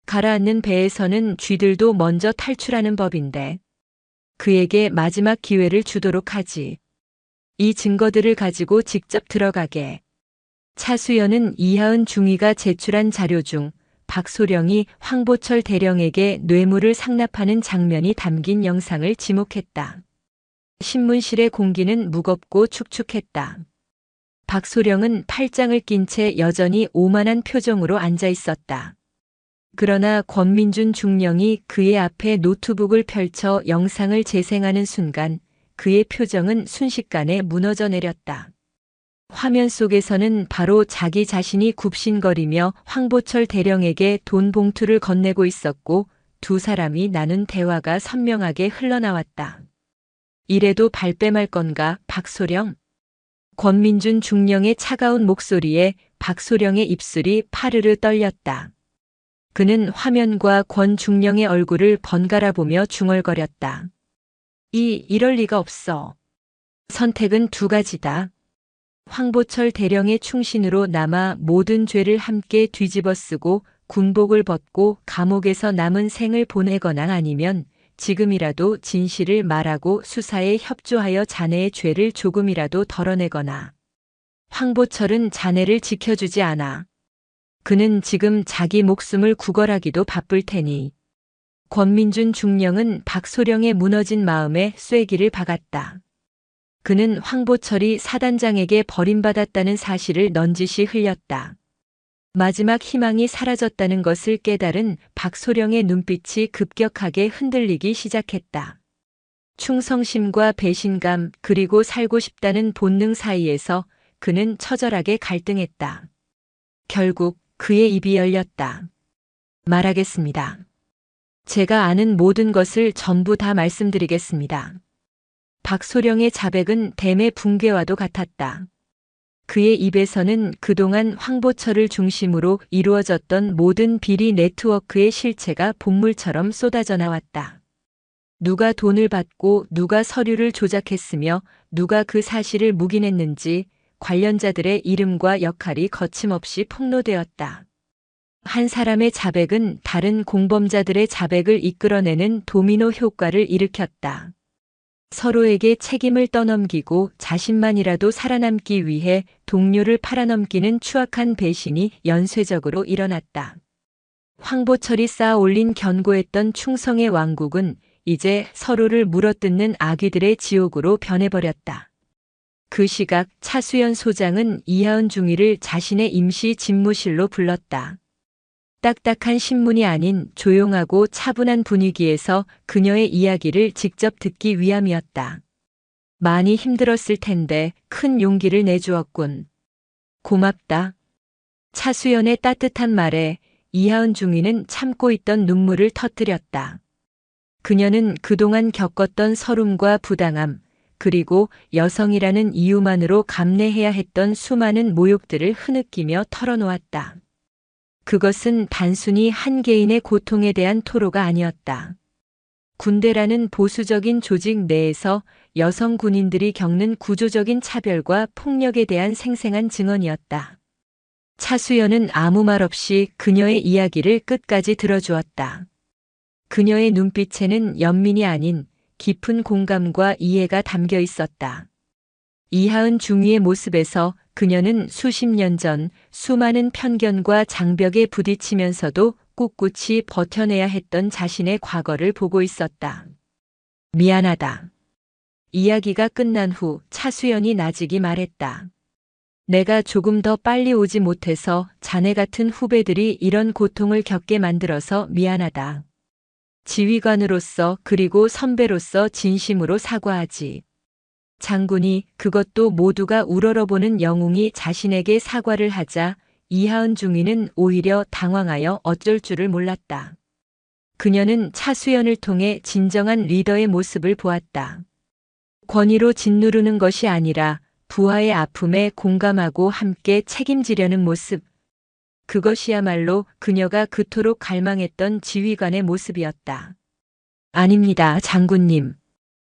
가라앉는 배에서는 쥐들도 먼저 탈출하는 법인데 그에게 마지막 기회를 주도록 하지. 이 증거들을 가지고 직접 들어가게. 차수연은 이하은 중위가 제출한 자료 중 박소령이 황보철 대령에게 뇌물을 상납하는 장면이 담긴 영상을 지목했다. 신문실의 공기는 무겁고 축축했다. 박소령은 팔짱을 낀 채 여전히 오만한 표정으로 앉아 있었다. 그러나 권민준 중령이 그의 앞에 노트북을 펼쳐 영상을 재생하는 순간 그의 표정은 순식간에 무너져 내렸다. 화면 속에서는 바로 자기 자신이 굽신거리며 황보철 대령에게 돈 봉투를 건네고 있었고 두 사람이 나눈 대화가 선명하게 흘러나왔다. 이래도 발뺌할 건가, 박소령? 권민준 중령의 차가운 목소리에 박소령의 입술이 파르르 떨렸다. 그는 화면과 권 중령의 얼굴을 번갈아 보며 중얼거렸다. 이럴 리가 없어. 선택은 두 가지다. 황보철 대령의 충신으로 남아 모든 죄를 함께 뒤집어 쓰고 군복을 벗고 감옥에서 남은 생을 보내거나 아니면 지금이라도 진실을 말하고 수사에 협조하여 자네의 죄를 조금이라도 덜어내거나. 황보철은 자네를 지켜주지 않아. 그는 지금 자기 목숨을 구걸하기도 바쁠 테니. 권민준 중령은 박소령의 무너진 마음에 쐐기를 박았다. 그는 황보철이 사단장에게 버림받았다는 사실을 넌지시 흘렸다. 마지막 희망이 사라졌다는 것을 깨달은 박소령의 눈빛이 급격하게 흔들리기 시작했다. 충성심과 배신감 그리고 살고 싶다는 본능 사이에서 그는 처절하게 갈등했다. 결국 그의 입이 열렸다. 말하겠습니다. 제가 아는 모든 것을 전부 다 말씀드리겠습니다. 박소령의 자백은 댐의 붕괴와도 같았다. 그의 입에서는 그동안 황보철을 중심으로 이루어졌던 모든 비리 네트워크의 실체가 본물처럼 쏟아져 나왔다. 누가 돈을 받고 누가 서류를 조작했으며 누가 그 사실을 묵인했는지 관련자들의 이름과 역할이 거침없이 폭로되었다. 한 사람의 자백은 다른 공범자들의 자백을 이끌어내는 도미노 효과를 일으켰다. 서로에게 책임을 떠넘기고 자신만이라도 살아남기 위해 동료를 팔아넘기는 추악한 배신이 연쇄적으로 일어났다. 황보철이 쌓아 올린 견고했던 충성의 왕국은 이제 서로를 물어뜯는 아귀들의 지옥으로 변해버렸다. 그 시각 차수연 소장은 이하은 중위를 자신의 임시 집무실로 불렀다. 딱딱한 신문이 아닌 조용하고 차분한 분위기에서 그녀의 이야기를 직접 듣기 위함이었다. 많이 힘들었을 텐데 큰 용기를 내주었군. 고맙다. 차수연의 따뜻한 말에 이하은 중위는 참고 있던 눈물을 터뜨렸다. 그녀는 그동안 겪었던 서름과 부당함, 그리고 여성이라는 이유만으로 감내해야 했던 수많은 모욕들을 흐느끼며 털어놓았다. 그것은 단순히 한 개인의 고통에 대한 토로가 아니었다. 군대라는 보수적인 조직 내에서 여성 군인들이 겪는 구조적인 차별과 폭력에 대한 생생한 증언이었다. 차수연은 아무 말 없이 그녀의 이야기를 끝까지 들어주었다. 그녀의 눈빛에는 연민이 아닌 깊은 공감과 이해가 담겨 있었다. 이하은 중위의 모습에서 그녀는 수십 년 전 수많은 편견과 장벽에 부딪히면서도 꿋꿋이 버텨내야 했던 자신의 과거를 보고 있었다. 미안하다. 이야기가 끝난 후 차수연이 나직이 말했다. 내가 조금 더 빨리 오지 못해서 자네 같은 후배들이 이런 고통을 겪게 만들어서 미안하다. 지휘관으로서 그리고 선배로서 진심으로 사과하지. 장군이, 그것도 모두가 우러러보는 영웅이 자신에게 사과를 하자 이하은 중위는 오히려 당황하여 어쩔 줄을 몰랐다. 그녀는 차수연을 통해 진정한 리더의 모습을 보았다. 권위로 짓누르는 것이 아니라 부하의 아픔에 공감하고 함께 책임지려는 모습. 그것이야말로 그녀가 그토록 갈망했던 지휘관의 모습이었다. 아닙니다, 장군님.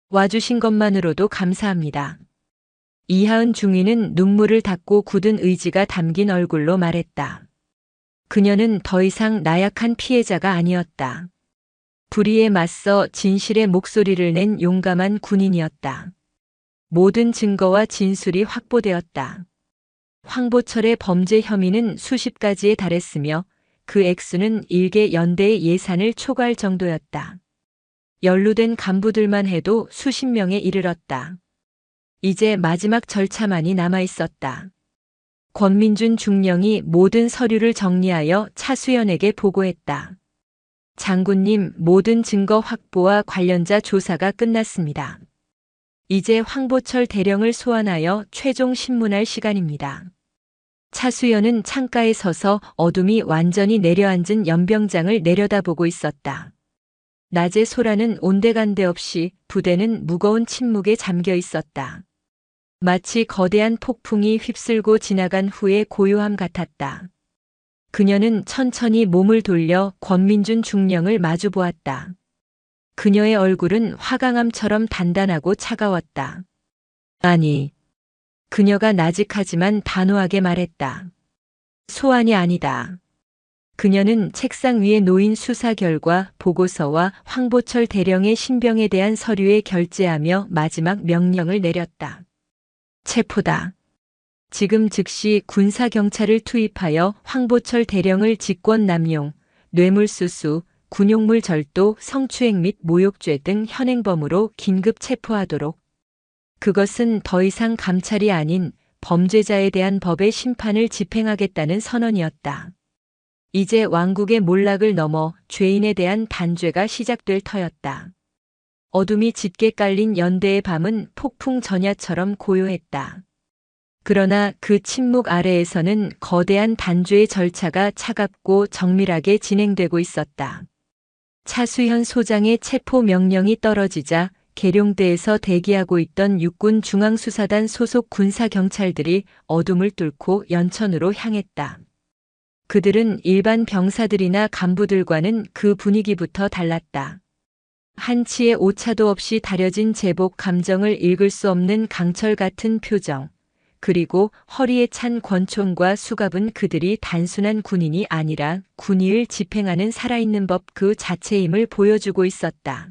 와주신 것만으로도 감사합니다. 이하은 중위는 눈물을 닦고 굳은 의지가 담긴 얼굴로 말했다. 그녀는 더 이상 나약한 피해자가 아니었다. 불의에 맞서 진실의 목소리를 낸 용감한 군인이었다. 모든 증거와 진술이 확보되었다. 황보철의 범죄 혐의는 수십 가지에 달했으며 그 액수는 일개 연대의 예산을 초과할 정도였다. 연루된 간부들만 해도 수십 명에 이르렀다. 이제 마지막 절차만이 남아 있었다. 권민준 중령이 모든 서류를 정리하여 차수연에게 보고했다. 장군님, 모든 증거 확보와 관련자 조사가 끝났습니다. 이제 황보철 대령을 소환하여 최종 신문할 시간입니다. 차수연은 창가에 서서 어둠이 완전히 내려앉은 연병장을 내려다보고 있었다. 낮의 소라는 온데간데 없이 부대는 무거운 침묵에 잠겨 있었다. 마치 거대한 폭풍이 휩쓸고 지나간 후의 고요함 같았다. 그녀는 천천히 몸을 돌려 권민준 중령을 마주 보았다. 그녀의 얼굴은 화강암처럼 단단하고 차가웠다. 아니, 그녀가 나직하지만 단호하게 말했다. 소환이 아니다. 그녀는 책상 위에 놓인 수사 결과 보고서와 황보철 대령의 신병에 대한 서류에 결재하며 마지막 명령을 내렸다. 체포다. 지금 즉시 군사경찰을 투입하여 황보철 대령을 직권남용, 뇌물수수, 군용물 절도, 성추행 및 모욕죄 등 현행범으로 긴급 체포하도록. 그것은 더 이상 감찰이 아닌 범죄자에 대한 법의 심판을 집행하겠다는 선언이었다. 이제 왕국의 몰락을 넘어 죄인에 대한 단죄가 시작될 터였다. 어둠이 짙게 깔린 연대의 밤은 폭풍 전야처럼 고요했다. 그러나 그 침묵 아래에서는 거대한 단죄의 절차가 차갑고 정밀하게 진행되고 있었다. 차수현 소장의 체포 명령이 떨어지자 계룡대에서 대기하고 있던 육군 중앙수사단 소속 군사경찰들이 어둠을 뚫고 연천으로 향했다. 그들은 일반 병사들이나 간부들과는 그 분위기부터 달랐다. 한치의 오차도 없이 다려진 제복 감정을 읽을 수 없는 강철 같은 표정, 그리고 허리에 찬 권총과 수갑은 그들이 단순한 군인이 아니라 군의를 집행하는 살아있는 법 그 자체임을 보여주고 있었다.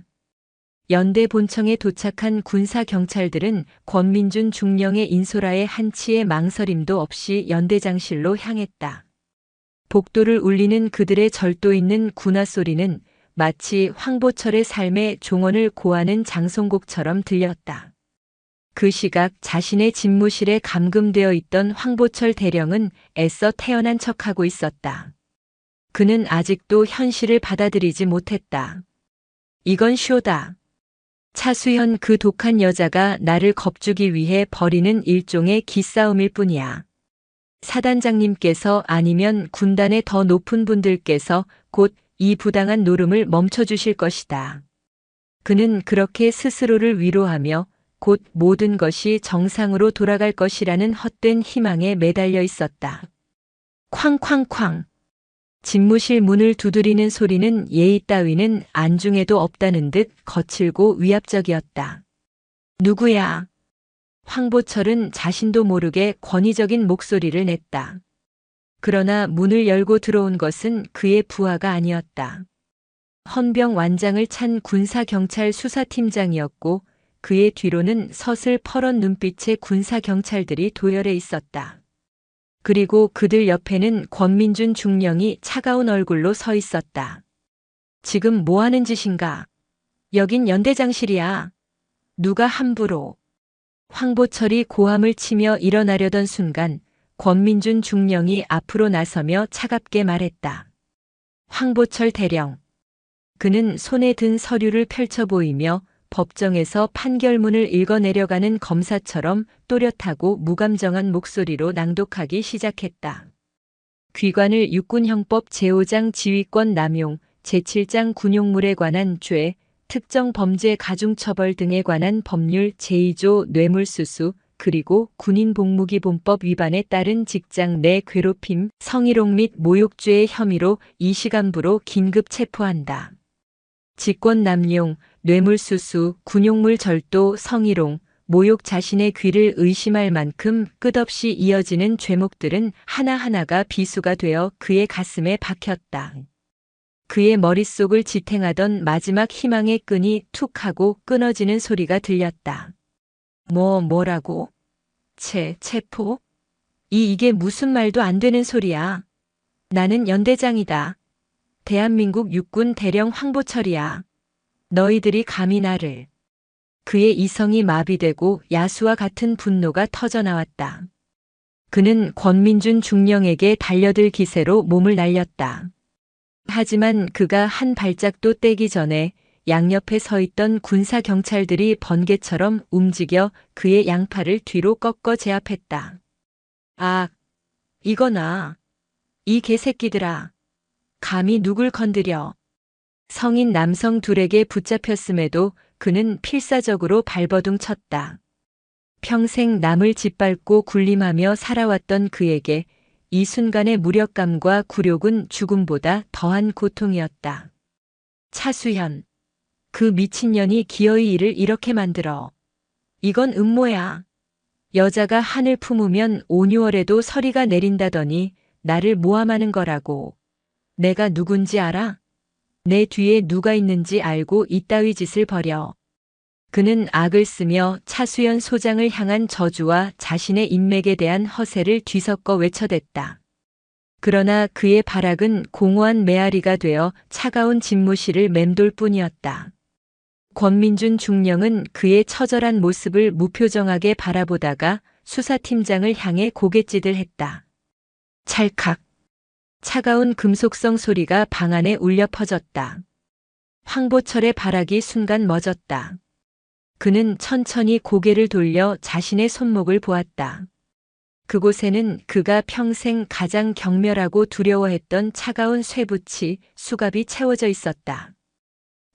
연대 본청에 도착한 군사경찰들은 권민준 중령의 인솔하에 한치의 망설임도 없이 연대장실로 향했다. 복도를 울리는 그들의 절도 있는 군화 소리는 마치 황보철의 삶의 종언을 고하는 장송곡처럼 들렸다. 그 시각 자신의 집무실에 감금되어 있던 황보철 대령은 애써 태어난 척하고 있었다. 그는 아직도 현실을 받아들이지 못했다. 이건 쇼다. 차수현 그 독한 여자가 나를 겁주기 위해 벌이는 일종의 기싸움일 뿐이야. 사단장님께서 아니면 군단의 더 높은 분들께서 곧 이 부당한 노름을 멈춰주실 것이다. 그는 그렇게 스스로를 위로하며 곧 모든 것이 정상으로 돌아갈 것이라는 헛된 희망에 매달려 있었다. 쾅쾅쾅. 집무실 문을 두드리는 소리는 예의 따위는 안중에도 없다는 듯 거칠고 위압적이었다. 누구야? 황보철은 자신도 모르게 권위적인 목소리를 냈다. 그러나 문을 열고 들어온 것은 그의 부하가 아니었다. 헌병 완장을 찬 군사경찰 수사팀장이었고 그의 뒤로는 서슬 퍼런 눈빛의 군사경찰들이 도열해 있었다. 그리고 그들 옆에는 권민준 중령이 차가운 얼굴로 서 있었다. 지금 뭐 하는 짓인가? 여긴 연대장실이야. 누가 함부로. 황보철이 고함을 치며 일어나려던 순간 권민준 중령이 앞으로 나서며 차갑게 말했다. 황보철 대령. 그는 손에 든 서류를 펼쳐 보이며 법정에서 판결문을 읽어내려가는 검사처럼 또렷하고 무감정한 목소리로 낭독하기 시작했다. 귀관을 육군형법 제5장 지휘권 남용, 제7장 군용물에 관한 죄, 특정 범죄 가중처벌 등에 관한 법률 제2조 뇌물수수, 그리고 군인복무기본법 위반에 따른 직장 내 괴롭힘, 성희롱 및 모욕죄의 혐의로 이 시간부로 긴급 체포한다. 직권남용, 뇌물수수, 군용물 절도, 성희롱, 모욕 자신의 귀를 의심할 만큼 끝없이 이어지는 죄목들은 하나하나가 비수가 되어 그의 가슴에 박혔다. 그의 머릿속을 지탱하던 마지막 희망의 끈이 툭 하고 끊어지는 소리가 들렸다. 뭐라고? 체포? 이게 무슨 말도 안 되는 소리야. 나는 연대장이다. 대한민국 육군 대령 황보철이야. 너희들이 감히 나를. 그의 이성이 마비되고 야수와 같은 분노가 터져나왔다. 그는 권민준 중령에게 달려들 기세로 몸을 날렸다. 하지만 그가 한 발짝도 떼기 전에 양옆에 서 있던 군사경찰들이 번개처럼 움직여 그의 양팔을 뒤로 꺾어 제압했다. 아, 이거나. 이 개새끼들아. 감히 누굴 건드려. 성인 남성 둘에게 붙잡혔음에도 그는 필사적으로 발버둥 쳤다. 평생 남을 짓밟고 군림하며 살아왔던 그에게 이 순간의 무력감과 굴욕은 죽음보다 더한 고통이었다. 차수현. 그 미친년이 기어이 일을 이렇게 만들어. 이건 음모야. 여자가 한을 품으면 5~6월에도 서리가 내린다더니 나를 모함하는 거라고. 내가 누군지 알아? 내 뒤에 누가 있는지 알고 이따위 짓을 벌여. 그는 악을 쓰며 차수현 소장을 향한 저주와 자신의 인맥에 대한 허세를 뒤섞어 외쳐댔다. 그러나 그의 발악은 공허한 메아리가 되어 차가운 집무실을 맴돌 뿐이었다. 권민준 중령은 그의 처절한 모습을 무표정하게 바라보다가 수사팀장을 향해 고갯짓을 했다. 찰칵. 차가운 금속성 소리가 방 안에 울려 퍼졌다. 황보철의 발악이 순간 멎었다. 그는 천천히 고개를 돌려 자신의 손목을 보았다. 그곳에는 그가 평생 가장 경멸하고 두려워했던 차가운 쇠붙이 수갑이 채워져 있었다.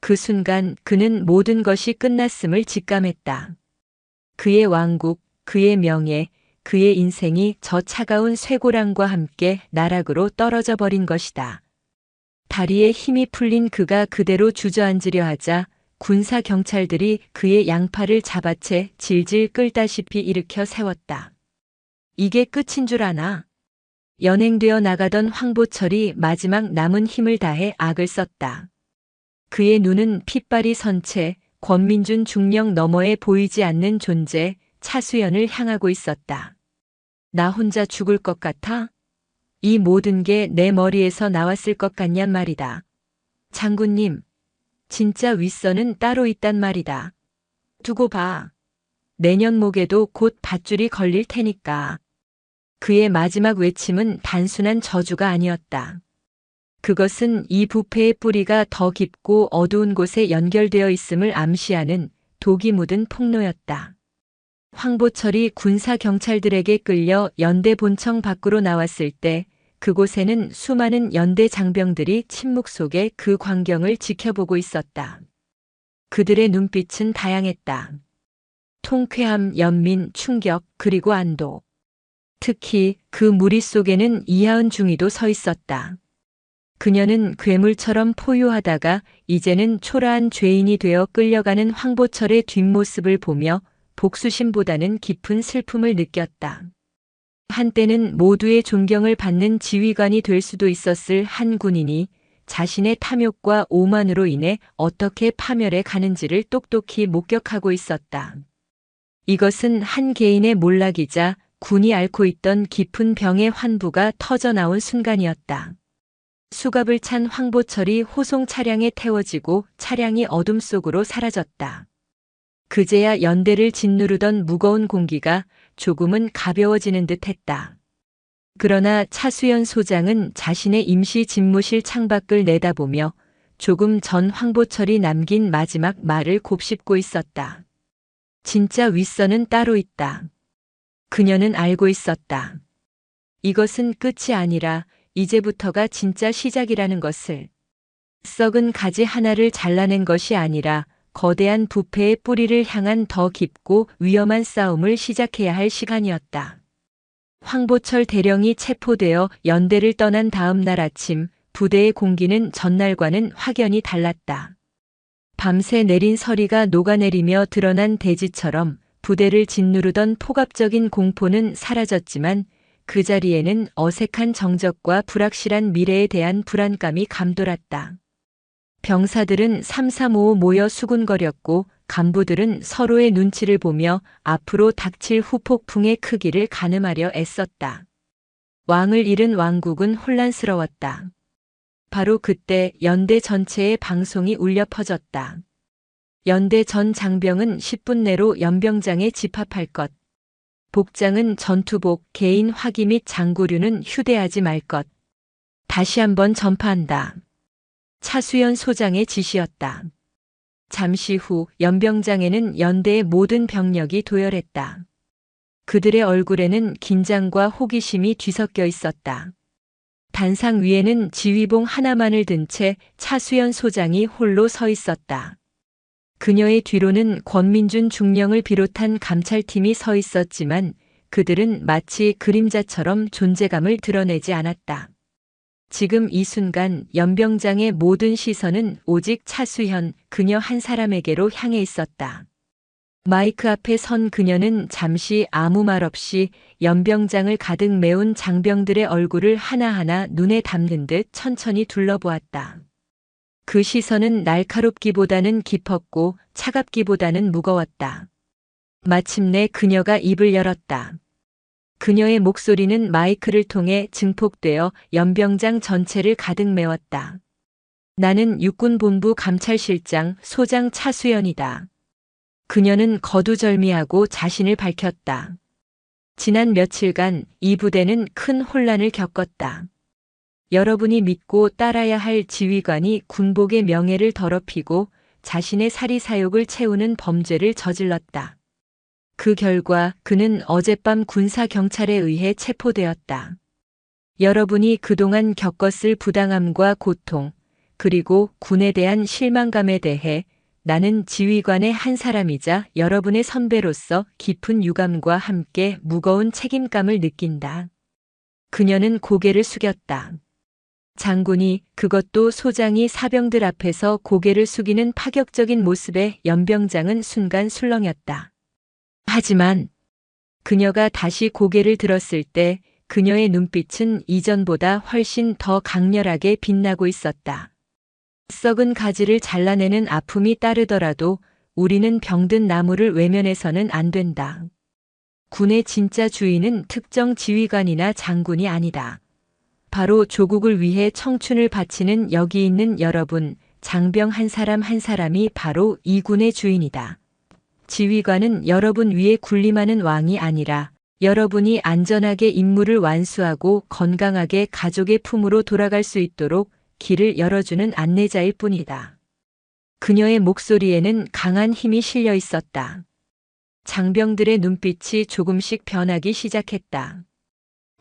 그 순간 그는 모든 것이 끝났음을 직감했다. 그의 왕국, 그의 명예, 그의 인생이 저 차가운 쇠고랑과 함께 나락으로 떨어져 버린 것이다. 다리에 힘이 풀린 그가 그대로 주저앉으려 하자 군사 경찰들이 그의 양팔을 잡아채 질질 끌다시피 일으켜 세웠다. 이게 끝인 줄 아나? 연행되어 나가던 황보철이 마지막 남은 힘을 다해 악을 썼다. 그의 눈은 핏발이 선 채 권민준 중령 너머에 보이지 않는 존재 차수연을 향하고 있었다. 나 혼자 죽을 것 같아? 이 모든 게 내 머리에서 나왔을 것 같냔 말이다. 장군님, 진짜 윗선은 따로 있단 말이다. 두고 봐. 내년 목에도 곧 밧줄이 걸릴 테니까. 그의 마지막 외침은 단순한 저주가 아니었다. 그것은 이 부패의 뿌리가 더 깊고 어두운 곳에 연결되어 있음을 암시하는 독이 묻은 폭로였다. 황보철이 군사 경찰들에게 끌려 연대 본청 밖으로 나왔을 때 그곳에는 수많은 연대 장병들이 침묵 속에 그 광경을 지켜보고 있었다. 그들의 눈빛은 다양했다. 통쾌함, 연민, 충격, 그리고 안도. 특히 그 무리 속에는 이하은 중위도 서 있었다. 그녀는 괴물처럼 포효하다가 이제는 초라한 죄인이 되어 끌려가는 황보철의 뒷모습을 보며 복수심보다는 깊은 슬픔을 느꼈다. 한때는 모두의 존경을 받는 지휘관이 될 수도 있었을 한 군인이 자신의 탐욕과 오만으로 인해 어떻게 파멸해 가는지를 똑똑히 목격하고 있었다. 이것은 한 개인의 몰락이자 군이 앓고 있던 깊은 병의 환부가 터져나온 순간이었다. 수갑을 찬 황보철이 호송 차량에 태워지고 차량이 어둠 속으로 사라졌다. 그제야 연대를 짓누르던 무거운 공기가 조금은 가벼워지는 듯 했다. 그러나 차수연 소장은 자신의 임시 집무실 창밖을 내다보며 조금 전 황보철이 남긴 마지막 말을 곱씹고 있었다. 진짜 윗선은 따로 있다. 그녀는 알고 있었다. 이것은 끝이 아니라 이제부터가 진짜 시작이라는 것을. 썩은 가지 하나를 잘라낸 것이 아니라 거대한 부패의 뿌리를 향한 더 깊고 위험한 싸움을 시작해야 할 시간이었다. 황보철 대령이 체포되어 연대를 떠난 다음 날 아침 부대의 공기는 전날과는 확연히 달랐다. 밤새 내린 서리가 녹아내리며 드러난 대지처럼 부대를 짓누르던 폭압적인 공포는 사라졌지만 그 자리에는 어색한 정적과 불확실한 미래에 대한 불안감이 감돌았다. 병사들은 삼삼오오 모여 수군거렸고 간부들은 서로의 눈치를 보며 앞으로 닥칠 후폭풍의 크기를 가늠하려 애썼다. 왕을 잃은 왕국은 혼란스러웠다. 바로 그때 연대 전체의 방송이 울려 퍼졌다. 연대 전 장병은 10분 내로 연병장에 집합할 것. 복장은 전투복, 개인 화기 및 장구류는 휴대하지 말 것. 다시 한번 전파한다. 차수연 소장의 지시였다. 잠시 후 연병장에는 연대의 모든 병력이 도열했다. 그들의 얼굴에는 긴장과 호기심이 뒤섞여 있었다. 단상 위에는 지휘봉 하나만을 든 채 차수연 소장이 홀로 서 있었다. 그녀의 뒤로는 권민준 중령을 비롯한 감찰팀이 서 있었지만 그들은 마치 그림자처럼 존재감을 드러내지 않았다. 지금 이 순간 연병장의 모든 시선은 오직 차수연, 그녀 한 사람에게로 향해 있었다. 마이크 앞에 선 그녀는 잠시 아무 말 없이 연병장을 가득 메운 장병들의 얼굴을 하나하나 눈에 담는 듯 천천히 둘러보았다. 그 시선은 날카롭기보다는 깊었고 차갑기보다는 무거웠다. 마침내 그녀가 입을 열었다. 그녀의 목소리는 마이크를 통해 증폭되어 연병장 전체를 가득 메웠다. 나는 육군본부 감찰실장 소장 차수연이다. 그녀는 거두절미하고 자신을 밝혔다. 지난 며칠간 이 부대는 큰 혼란을 겪었다. 여러분이 믿고 따라야 할 지휘관이 군복의 명예를 더럽히고 자신의 사리사욕을 채우는 범죄를 저질렀다. 그 결과 그는 어젯밤 군사경찰에 의해 체포되었다. 여러분이 그동안 겪었을 부당함과 고통, 그리고 군에 대한 실망감에 대해 나는 지휘관의 한 사람이자 여러분의 선배로서 깊은 유감과 함께 무거운 책임감을 느낀다. 그녀는 고개를 숙였다. 장군이, 그것도 소장이 사병들 앞에서 고개를 숙이는 파격적인 모습에 연병장은 순간 술렁였다. 하지만 그녀가 다시 고개를 들었을 때 그녀의 눈빛은 이전보다 훨씬 더 강렬하게 빛나고 있었다. 썩은 가지를 잘라내는 아픔이 따르더라도 우리는 병든 나무를 외면해서는 안 된다. 군의 진짜 주인은 특정 지휘관이나 장군이 아니다. 바로 조국을 위해 청춘을 바치는 여기 있는 여러분, 장병 한 사람 한 사람이 바로 이 군의 주인이다. 지휘관은 여러분 위에 군림하는 왕이 아니라 여러분이 안전하게 임무를 완수하고 건강하게 가족의 품으로 돌아갈 수 있도록 길을 열어주는 안내자일 뿐이다. 그녀의 목소리에는 강한 힘이 실려 있었다. 장병들의 눈빛이 조금씩 변하기 시작했다.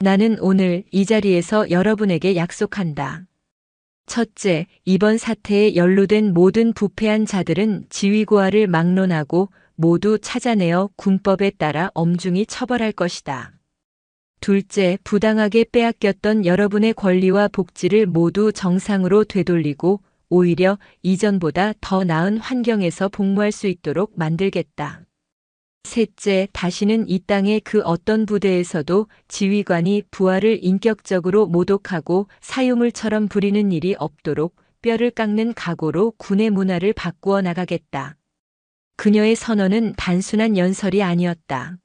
나는 오늘 이 자리에서 여러분에게 약속한다. 첫째, 이번 사태에 연루된 모든 부패한 자들은 지휘고하를 막론하고 모두 찾아내어 군법에 따라 엄중히 처벌할 것이다. 둘째, 부당하게 빼앗겼던 여러분의 권리와 복지를 모두 정상으로 되돌리고 오히려 이전보다 더 나은 환경에서 복무할 수 있도록 만들겠다. 셋째, 다시는 이 땅의 그 어떤 부대에서도 지휘관이 부하를 인격적으로 모독하고 사유물처럼 부리는 일이 없도록 뼈를 깎는 각오로 군의 문화를 바꾸어 나가겠다. 그녀의 선언은 단순한 연설이 아니었다.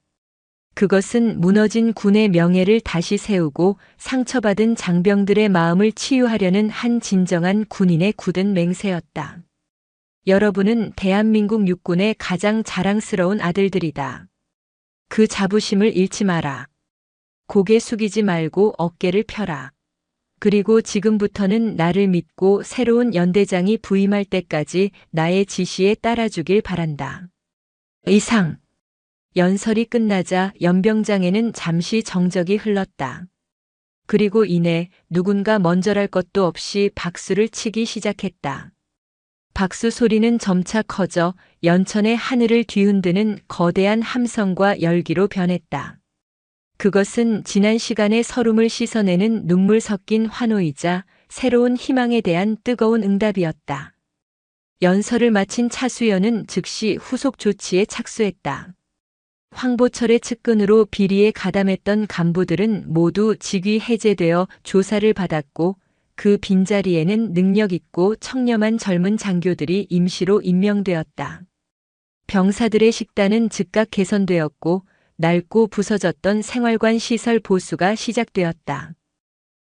그것은 무너진 군의 명예를 다시 세우고 상처받은 장병들의 마음을 치유하려는 한 진정한 군인의 굳은 맹세였다. 여러분은 대한민국 육군의 가장 자랑스러운 아들들이다. 그 자부심을 잃지 마라. 고개 숙이지 말고 어깨를 펴라. 그리고 지금부터는 나를 믿고 새로운 연대장이 부임할 때까지 나의 지시에 따라주길 바란다. 이상. 연설이 끝나자 연병장에는 잠시 정적이 흘렀다. 그리고 이내 누군가 먼저랄 것도 없이 박수를 치기 시작했다. 박수 소리는 점차 커져 연천의 하늘을 뒤흔드는 거대한 함성과 열기로 변했다. 그것은 지난 시간의 서름을 씻어내는 눈물 섞인 환호이자 새로운 희망에 대한 뜨거운 응답이었다. 연설을 마친 차수연은 즉시 후속 조치에 착수했다. 황보철의 측근으로 비리에 가담했던 간부들은 모두 직위 해제되어 조사를 받았고 그 빈자리에는 능력 있고 청렴한 젊은 장교들이 임시로 임명되었다. 병사들의 식단은 즉각 개선되었고 낡고 부서졌던 생활관 시설 보수가 시작되었다.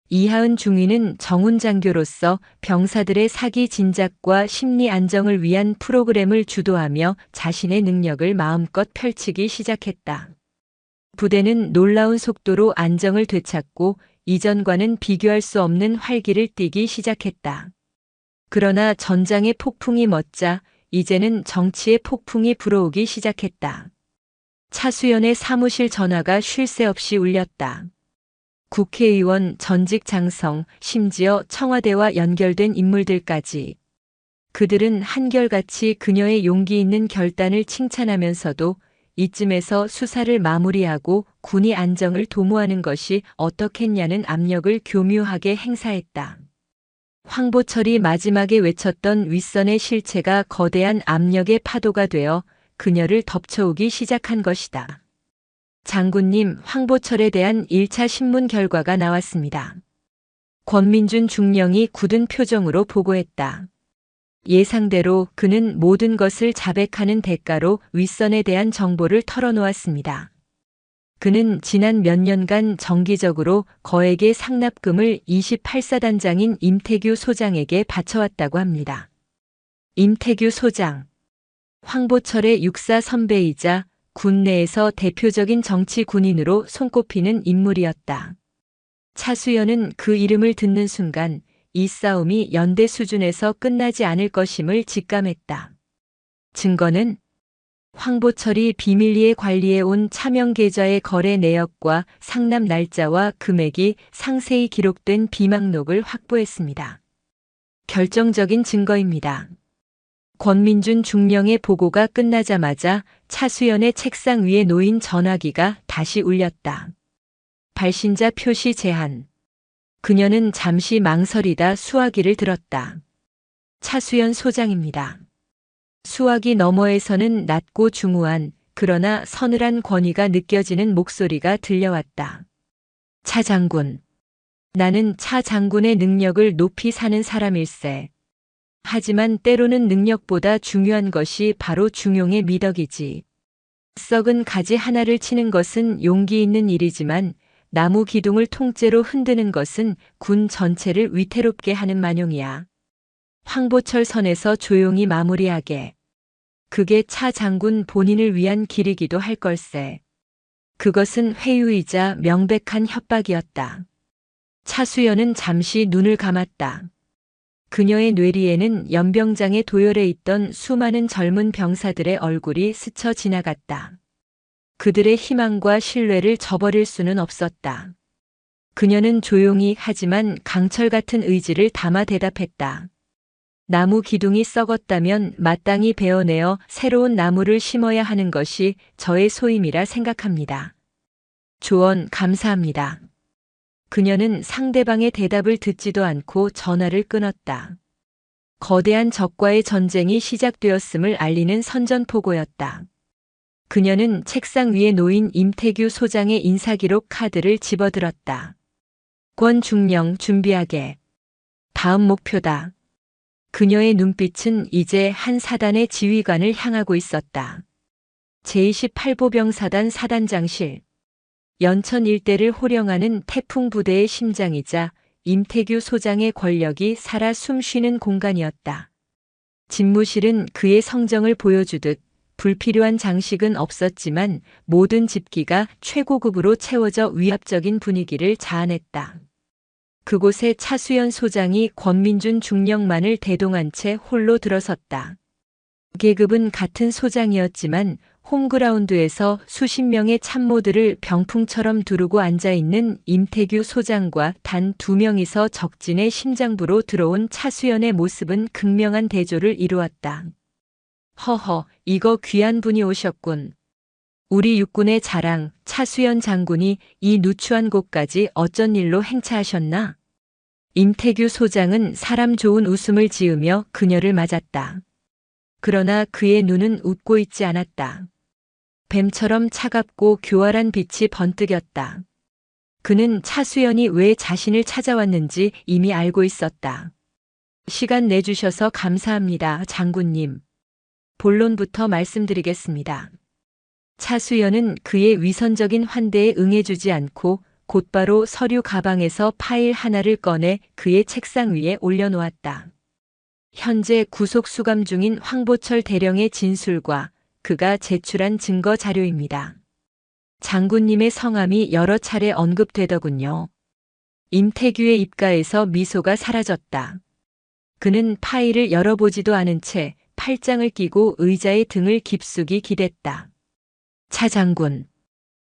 이하은 중위는 정훈 장교로서 병사들의 사기 진작과 심리 안정을 위한 프로그램을 주도하며 자신의 능력을 마음껏 펼치기 시작했다. 부대는 놀라운 속도로 안정을 되찾고 이전과는 비교할 수 없는 활기를 띠기 시작했다. 그러나 전장의 폭풍이 멎자 이제는 정치의 폭풍이 불어오기 시작했다. 차수연의 사무실 전화가 쉴 새 없이 울렸다. 국회의원, 전직 장성, 심지어 청와대와 연결된 인물들까지. 그들은 한결같이 그녀의 용기 있는 결단을 칭찬하면서도 이쯤에서 수사를 마무리하고 군의 안정을 도모하는 것이 어떻겠냐는 압력을 교묘하게 행사했다. 황보철이 마지막에 외쳤던 윗선의 실체가 거대한 압력의 파도가 되어 그녀를 덮쳐오기 시작한 것이다. 장군님, 황보철에 대한 1차 신문 결과가 나왔습니다. 권민준 중령이 굳은 표정으로 보고했다. 예상대로 그는 모든 것을 자백하는 대가로 윗선에 대한 정보를 털어놓았습니다. 그는 지난 몇 년간 정기적으로 거액의 상납금을 28사단장인 임태규 소장에게 바쳐왔다고 합니다. 임태규 소장. 황보철의 육사 선배이자 군내에서 대표적인 정치 군인으로 손꼽히는 인물이었다. 차수연은 그 이름을 듣는 순간 이 싸움이 연대 수준에서 끝나지 않을 것임을 직감했다. 증거는 황보철이 비밀리에 관리해온 차명 계좌의 거래 내역과 상납 날짜와 금액이 상세히 기록된 비망록을 확보했습니다. 결정적인 증거입니다. 권민준 중령의 보고가 끝나자마자 차수연의 책상 위에 놓인 전화기가 다시 울렸다. 발신자 표시 제한. 그녀는 잠시 망설이다 수화기를 들었다. 차수연 소장입니다. 수화기 너머에서는 낮고 중후한 그러나 서늘한 권위가 느껴지는 목소리가 들려왔다. 차 장군. 나는 차 장군의 능력을 높이 사는 사람일세. 하지만 때로는 능력보다 중요한 것이 바로 중용의 미덕이지. 썩은 가지 하나를 치는 것은 용기 있는 일이지만 나무 기둥을 통째로 흔드는 것은 군 전체를 위태롭게 하는 만용이야. 황보철 선에서 조용히 마무리하게. 그게 차 장군 본인을 위한 길이기도 할 걸세. 그것은 회유이자 명백한 협박이었다. 차수연은 잠시 눈을 감았다. 그녀의 뇌리에는 연병장에 도열해 있던 수많은 젊은 병사들의 얼굴이 스쳐 지나갔다. 그들의 희망과 신뢰를 저버릴 수는 없었다. 그녀는 조용히 하지만 강철 같은 의지를 담아 대답했다. 나무 기둥이 썩었다면 마땅히 베어내어 새로운 나무를 심어야 하는 것이 저의 소임이라 생각합니다. 조언 감사합니다. 그녀는 상대방의 대답을 듣지도 않고 전화를 끊었다. 거대한 적과의 전쟁이 시작되었음을 알리는 선전포고였다. 그녀는 책상 위에 놓인 임태규 소장의 인사기록 카드를 집어들었다. 권중령 준비하게. 다음 목표다. 그녀의 눈빛은 이제 한 사단의 지휘관을 향하고 있었다. 제28보병사단 사단장실. 연천 일대를 호령하는 태풍 부대의 심장이자 임태규 소장의 권력이 살아 숨쉬는 공간이었다. 집무실은 그의 성정을 보여주듯 불필요한 장식은 없었지만 모든 집기가 최고급으로 채워져 위압적인 분위기를 자아냈다. 그곳에 차수연 소장이 권민준 중령만을 대동한 채 홀로 들어섰다. 계급은 같은 소장이었지만 홈그라운드에서 수십 명의 참모들을 병풍처럼 두르고 앉아있는 임태규 소장과 단 2명이서 적진의 심장부로 들어온 차수연의 모습은 극명한 대조를 이루었다. 허허, 이거 귀한 분이 오셨군. 우리 육군의 자랑, 차수연 장군이 이 누추한 곳까지 어쩐 일로 행차하셨나? 임태규 소장은 사람 좋은 웃음을 지으며 그녀를 맞았다. 그러나 그의 눈은 웃고 있지 않았다. 뱀처럼 차갑고 교활한 빛이 번뜩였다. 그는 차수연이 왜 자신을 찾아왔는지 이미 알고 있었다. 시간 내주셔서 감사합니다, 장군님. 본론부터 말씀드리겠습니다. 차수연은 그의 위선적인 환대에 응해주지 않고 곧바로 서류 가방에서 파일 하나를 꺼내 그의 책상 위에 올려놓았다. 현재 구속 수감 중인 황보철 대령의 진술과 그가 제출한 증거 자료입니다. 장군님의 성함이 여러 차례 언급되더군요. 임태규의 입가에서 미소가 사라졌다. 그는 파일을 열어보지도 않은 채 팔짱을 끼고 의자의 등을 깊숙이 기댔다. 차 장군,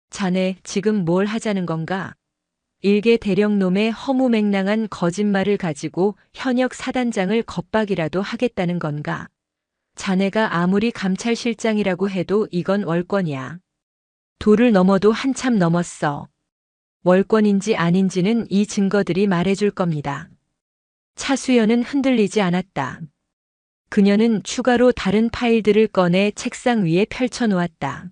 자네 지금 뭘 하자는 건가? 일개 대령놈의 허무맹랑한 거짓말을 가지고 현역 사단장을 겁박이라도 하겠다는 건가? 자네가 아무리 감찰실장이라고 해도 이건 월권이야. 도를 넘어도 한참 넘었어. 월권인지 아닌지는 이 증거들이 말해줄 겁니다. 차수연은 흔들리지 않았다. 그녀는 추가로 다른 파일들을 꺼내 책상 위에 펼쳐놓았다.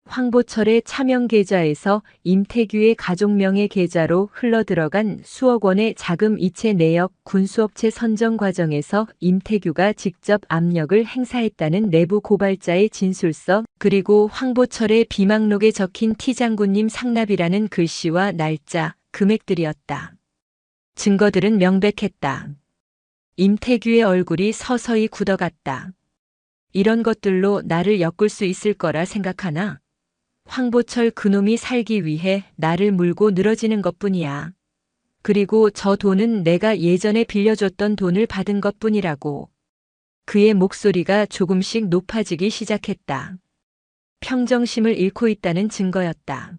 황보철의 차명 계좌에서 임태규의 가족명의 계좌로 흘러들어간 수억 원의 자금 이체 내역 군수업체 선정 과정에서 임태규가 직접 압력을 행사했다는 내부 고발자의 진술서, 그리고 황보철의 비망록에 적힌 T장군님 상납이라는 글씨와 날짜, 금액들이었다. 증거들은 명백했다. 임태규의 얼굴이 서서히 굳어갔다. 이런 것들로 나를 엮을 수 있을 거라 생각하나? 황보철 그놈이 살기 위해 나를 물고 늘어지는 것뿐이야. 그리고 저 돈은 내가 예전에 빌려줬던 돈을 받은 것뿐이라고. 그의 목소리가 조금씩 높아지기 시작했다. 평정심을 잃고 있다는 증거였다.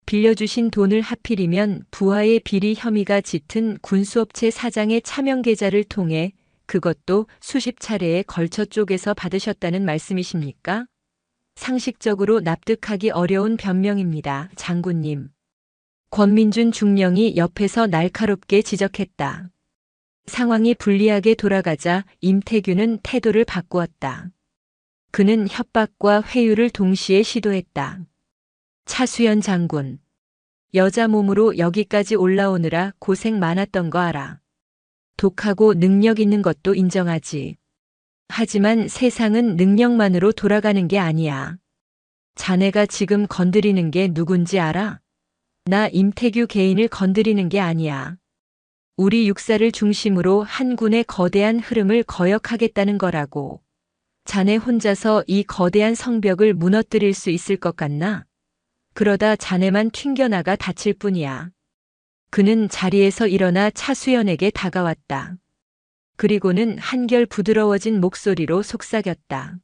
빌려주신 돈을 하필이면 부하의 비리 혐의가 짙은 군수업체 사장의 차명 계좌를 통해, 그것도 수십 차례에 걸쳐 쪼개서 받으셨다는 말씀이십니까? 상식적으로 납득하기 어려운 변명입니다, 장군님. 권민준 중령이 옆에서 날카롭게 지적했다. 상황이 불리하게 돌아가자 임태규는 태도를 바꾸었다. 그는 협박과 회유를 동시에 시도했다. 차수연 장군, 여자 몸으로 여기까지 올라오느라 고생 많았던 거 알아. 독하고 능력 있는 것도 인정하지. 하지만 세상은 능력만으로 돌아가는 게 아니야. 자네가 지금 건드리는 게 누군지 알아? 나 임태규 개인을 건드리는 게 아니야. 우리 육사를 중심으로 한 군의 거대한 흐름을 거역하겠다는 거라고. 자네 혼자서 이 거대한 성벽을 무너뜨릴 수 있을 것 같나? 그러다 자네만 튕겨나가 다칠 뿐이야. 그는 자리에서 일어나 차수연에게 다가왔다. 그리고는 한결 부드러워진 목소리로 속삭였다.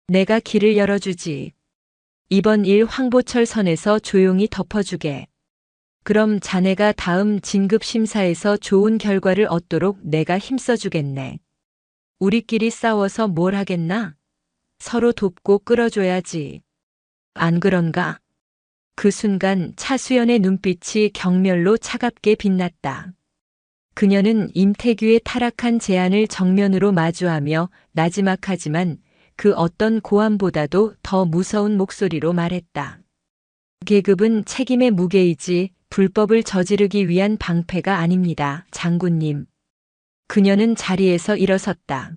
내가 길을 열어주지. 이번 일 황보철 선에서 조용히 덮어주게. 그럼 자네가 다음 진급심사에서 좋은 결과를 얻도록 내가 힘써주겠네. 우리끼리 싸워서 뭘 하겠나? 서로 돕고 끌어줘야지. 안 그런가? 그 순간 차수연의 눈빛이 경멸로 차갑게 빛났다. 그녀는 임태규의 타락한 제안을 정면으로 마주하며 나지막하지만 그 어떤 고함보다도 더 무서운 목소리로 말했다. 계급은 책임의 무게이지 불법을 저지르기 위한 방패가 아닙니다, 장군님. 그녀는 자리에서 일어섰다.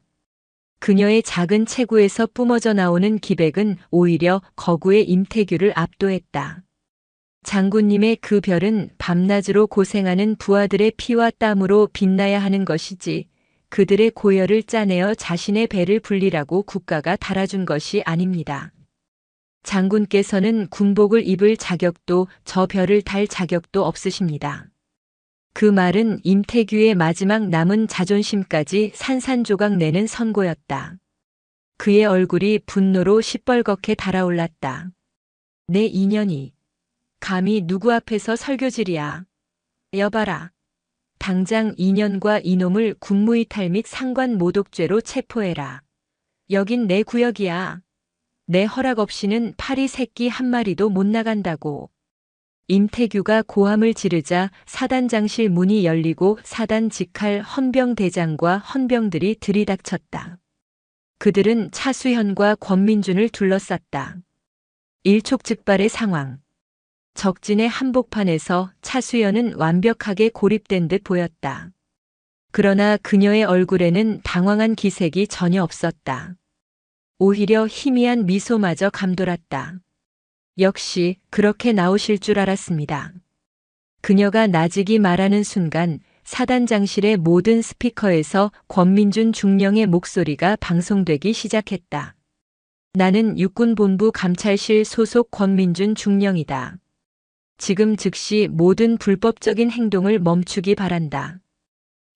그녀의 작은 체구에서 뿜어져 나오는 기백은 오히려 거구의 임태규를 압도했다. 장군님의 그 별은 밤낮으로 고생하는 부하들의 피와 땀으로 빛나야 하는 것이지, 그들의 고열을 짜내어 자신의 배를 불리라고 국가가 달아준 것이 아닙니다. 장군께서는 군복을 입을 자격도 저 별을 달 자격도 없으십니다. 그 말은 임태규의 마지막 남은 자존심까지 산산조각 내는 선고였다. 그의 얼굴이 분노로 시뻘겋게 달아올랐다. 내 인연이 감히 누구 앞에서 설교질이야. 여봐라. 당장 인연과 이놈을 군무이탈 및 상관 모독죄로 체포해라. 여긴 내 구역이야. 내 허락 없이는 파리 새끼 한 마리도 못 나간다고. 임태규가 고함을 지르자 사단장실 문이 열리고 사단 직할 헌병대장과 헌병들이 들이닥쳤다. 그들은 차수현과 권민준을 둘러쌌다. 일촉즉발의 상황. 적진의 한복판에서 차수연은 완벽하게 고립된 듯 보였다. 그러나 그녀의 얼굴에는 당황한 기색이 전혀 없었다. 오히려 희미한 미소마저 감돌았다. 역시 그렇게 나오실 줄 알았습니다. 그녀가 나직이 말하는 순간 사단장실의 모든 스피커에서 권민준 중령의 목소리가 방송되기 시작했다. 나는 육군본부 감찰실 소속 권민준 중령이다. 지금 즉시 모든 불법적인 행동을 멈추기 바란다.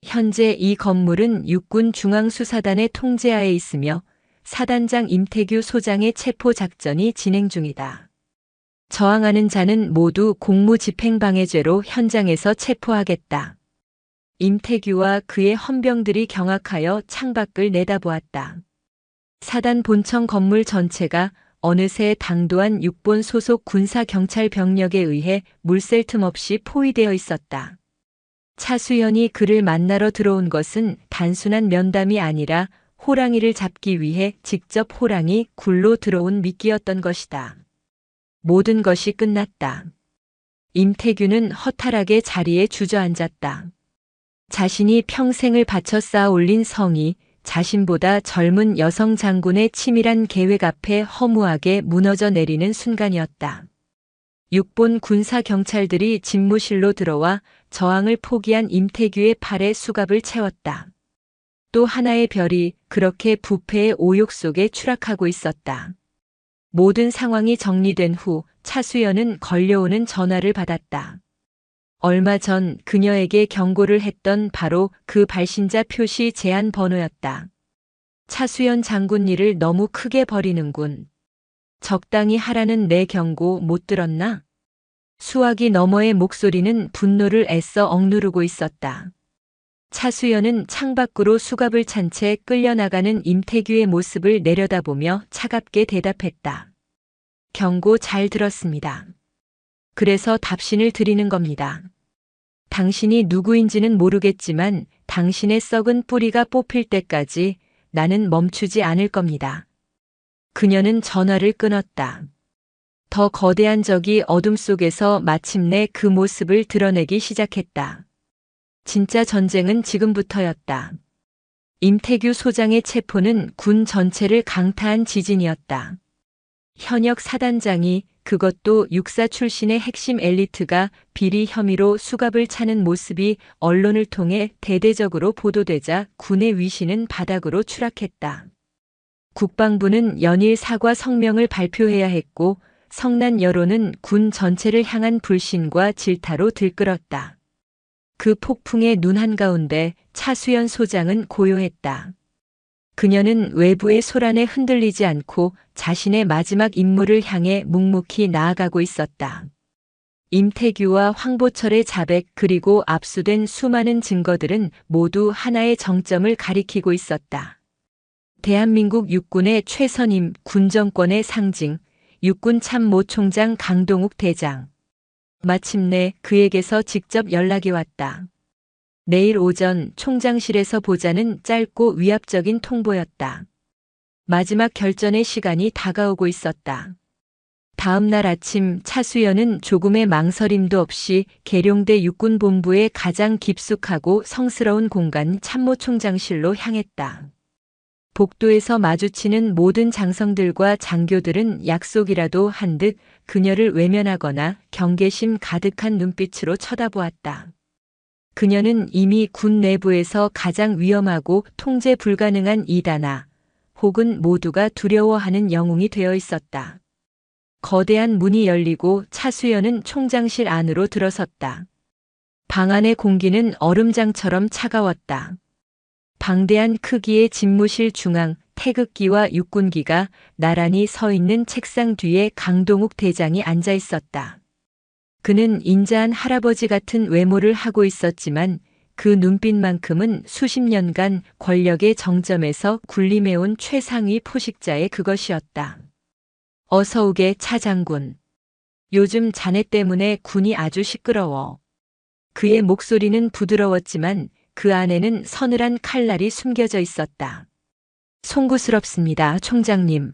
현재 이 건물은 육군 중앙수사단의 통제하에 있으며 사단장 임태규 소장의 체포 작전이 진행 중이다. 저항하는 자는 모두 공무집행방해죄로 현장에서 체포하겠다. 임태규와 그의 헌병들이 경악하여 창밖을 내다보았다. 사단 본청 건물 전체가 어느새 당도한 육본 소속 군사경찰 병력에 의해 물샐 틈 없이 포위되어 있었다. 차수연이 그를 만나러 들어온 것은 단순한 면담이 아니라 호랑이를 잡기 위해 직접 호랑이 굴로 들어온 미끼였던 것이다. 모든 것이 끝났다. 임태규는 허탈하게 자리에 주저앉았다. 자신이 평생을 바쳐 쌓아 올린 성이 자신보다 젊은 여성 장군의 치밀한 계획 앞에 허무하게 무너져 내리는 순간이었다. 육본 군사 경찰들이 집무실로 들어와 저항을 포기한 임태규의 팔에 수갑을 채웠다. 또 하나의 별이 그렇게 부패의 오욕 속에 추락하고 있었다. 모든 상황이 정리된 후 차수연은 걸려오는 전화를 받았다. 얼마 전 그녀에게 경고를 했던 바로 그 발신자 표시 제한 번호였다. 차수연 장군 일을 너무 크게 벌이는군. 적당히 하라는 내 경고 못 들었나? 수화기 너머의 목소리는 분노를 애써 억누르고 있었다. 차수연은 창밖으로 수갑을 찬 채 끌려나가는 임태규의 모습을 내려다보며 차갑게 대답했다. 경고 잘 들었습니다. 그래서 답신을 드리는 겁니다. 당신이 누구인지는 모르겠지만 당신의 썩은 뿌리가 뽑힐 때까지 나는 멈추지 않을 겁니다. 그녀는 전화를 끊었다. 더 거대한 적이 어둠 속에서 마침내 그 모습을 드러내기 시작했다. 진짜 전쟁은 지금부터였다. 임태규 소장의 체포는 군 전체를 강타한 지진이었다. 현역 사단장이, 그것도 육사 출신의 핵심 엘리트가 비리 혐의로 수갑을 차는 모습이 언론을 통해 대대적으로 보도되자 군의 위신은 바닥으로 추락했다. 국방부는 연일 사과 성명을 발표해야 했고 성난 여론은 군 전체를 향한 불신과 질타로 들끓었다. 그 폭풍의 눈 한가운데 차수연 소장은 고요했다. 그녀는 외부의 소란에 흔들리지 않고 자신의 마지막 임무를 향해 묵묵히 나아가고 있었다. 임태규와 황보철의 자백 그리고 압수된 수많은 증거들은 모두 하나의 정점을 가리키고 있었다. 대한민국 육군의 최선임 군정권의 상징, 육군 참모 총장 강동욱 대장. 마침내 그에게서 직접 연락이 왔다. 내일 오전 총장실에서 보자는 짧고 위압적인 통보였다. 마지막 결전의 시간이 다가오고 있었다. 다음 날 아침 차수연은 조금의 망설임도 없이 계룡대 육군본부의 가장 깊숙하고 성스러운 공간 참모총장실로 향했다. 복도에서 마주치는 모든 장성들과 장교들은 약속이라도 한 듯 그녀를 외면하거나 경계심 가득한 눈빛으로 쳐다보았다. 그녀는 이미 군 내부에서 가장 위험하고 통제 불가능한 이단아, 혹은 모두가 두려워하는 영웅이 되어 있었다. 거대한 문이 열리고 차수연은 총장실 안으로 들어섰다. 방 안의 공기는 얼음장처럼 차가웠다. 방대한 크기의 집무실 중앙 태극기와 육군기가 나란히 서 있는 책상 뒤에 강동욱 대장이 앉아 있었다. 그는 인자한 할아버지 같은 외모를 하고 있었지만 그 눈빛만큼은 수십 년간 권력의 정점에서 군림해온 최상위 포식자의 그것이었다. 어서 오게 차 장군. 요즘 자네 때문에 군이 아주 시끄러워. 그의 목소리는 부드러웠지만 그 안에는 서늘한 칼날이 숨겨져 있었다. 송구스럽습니다, 총장님.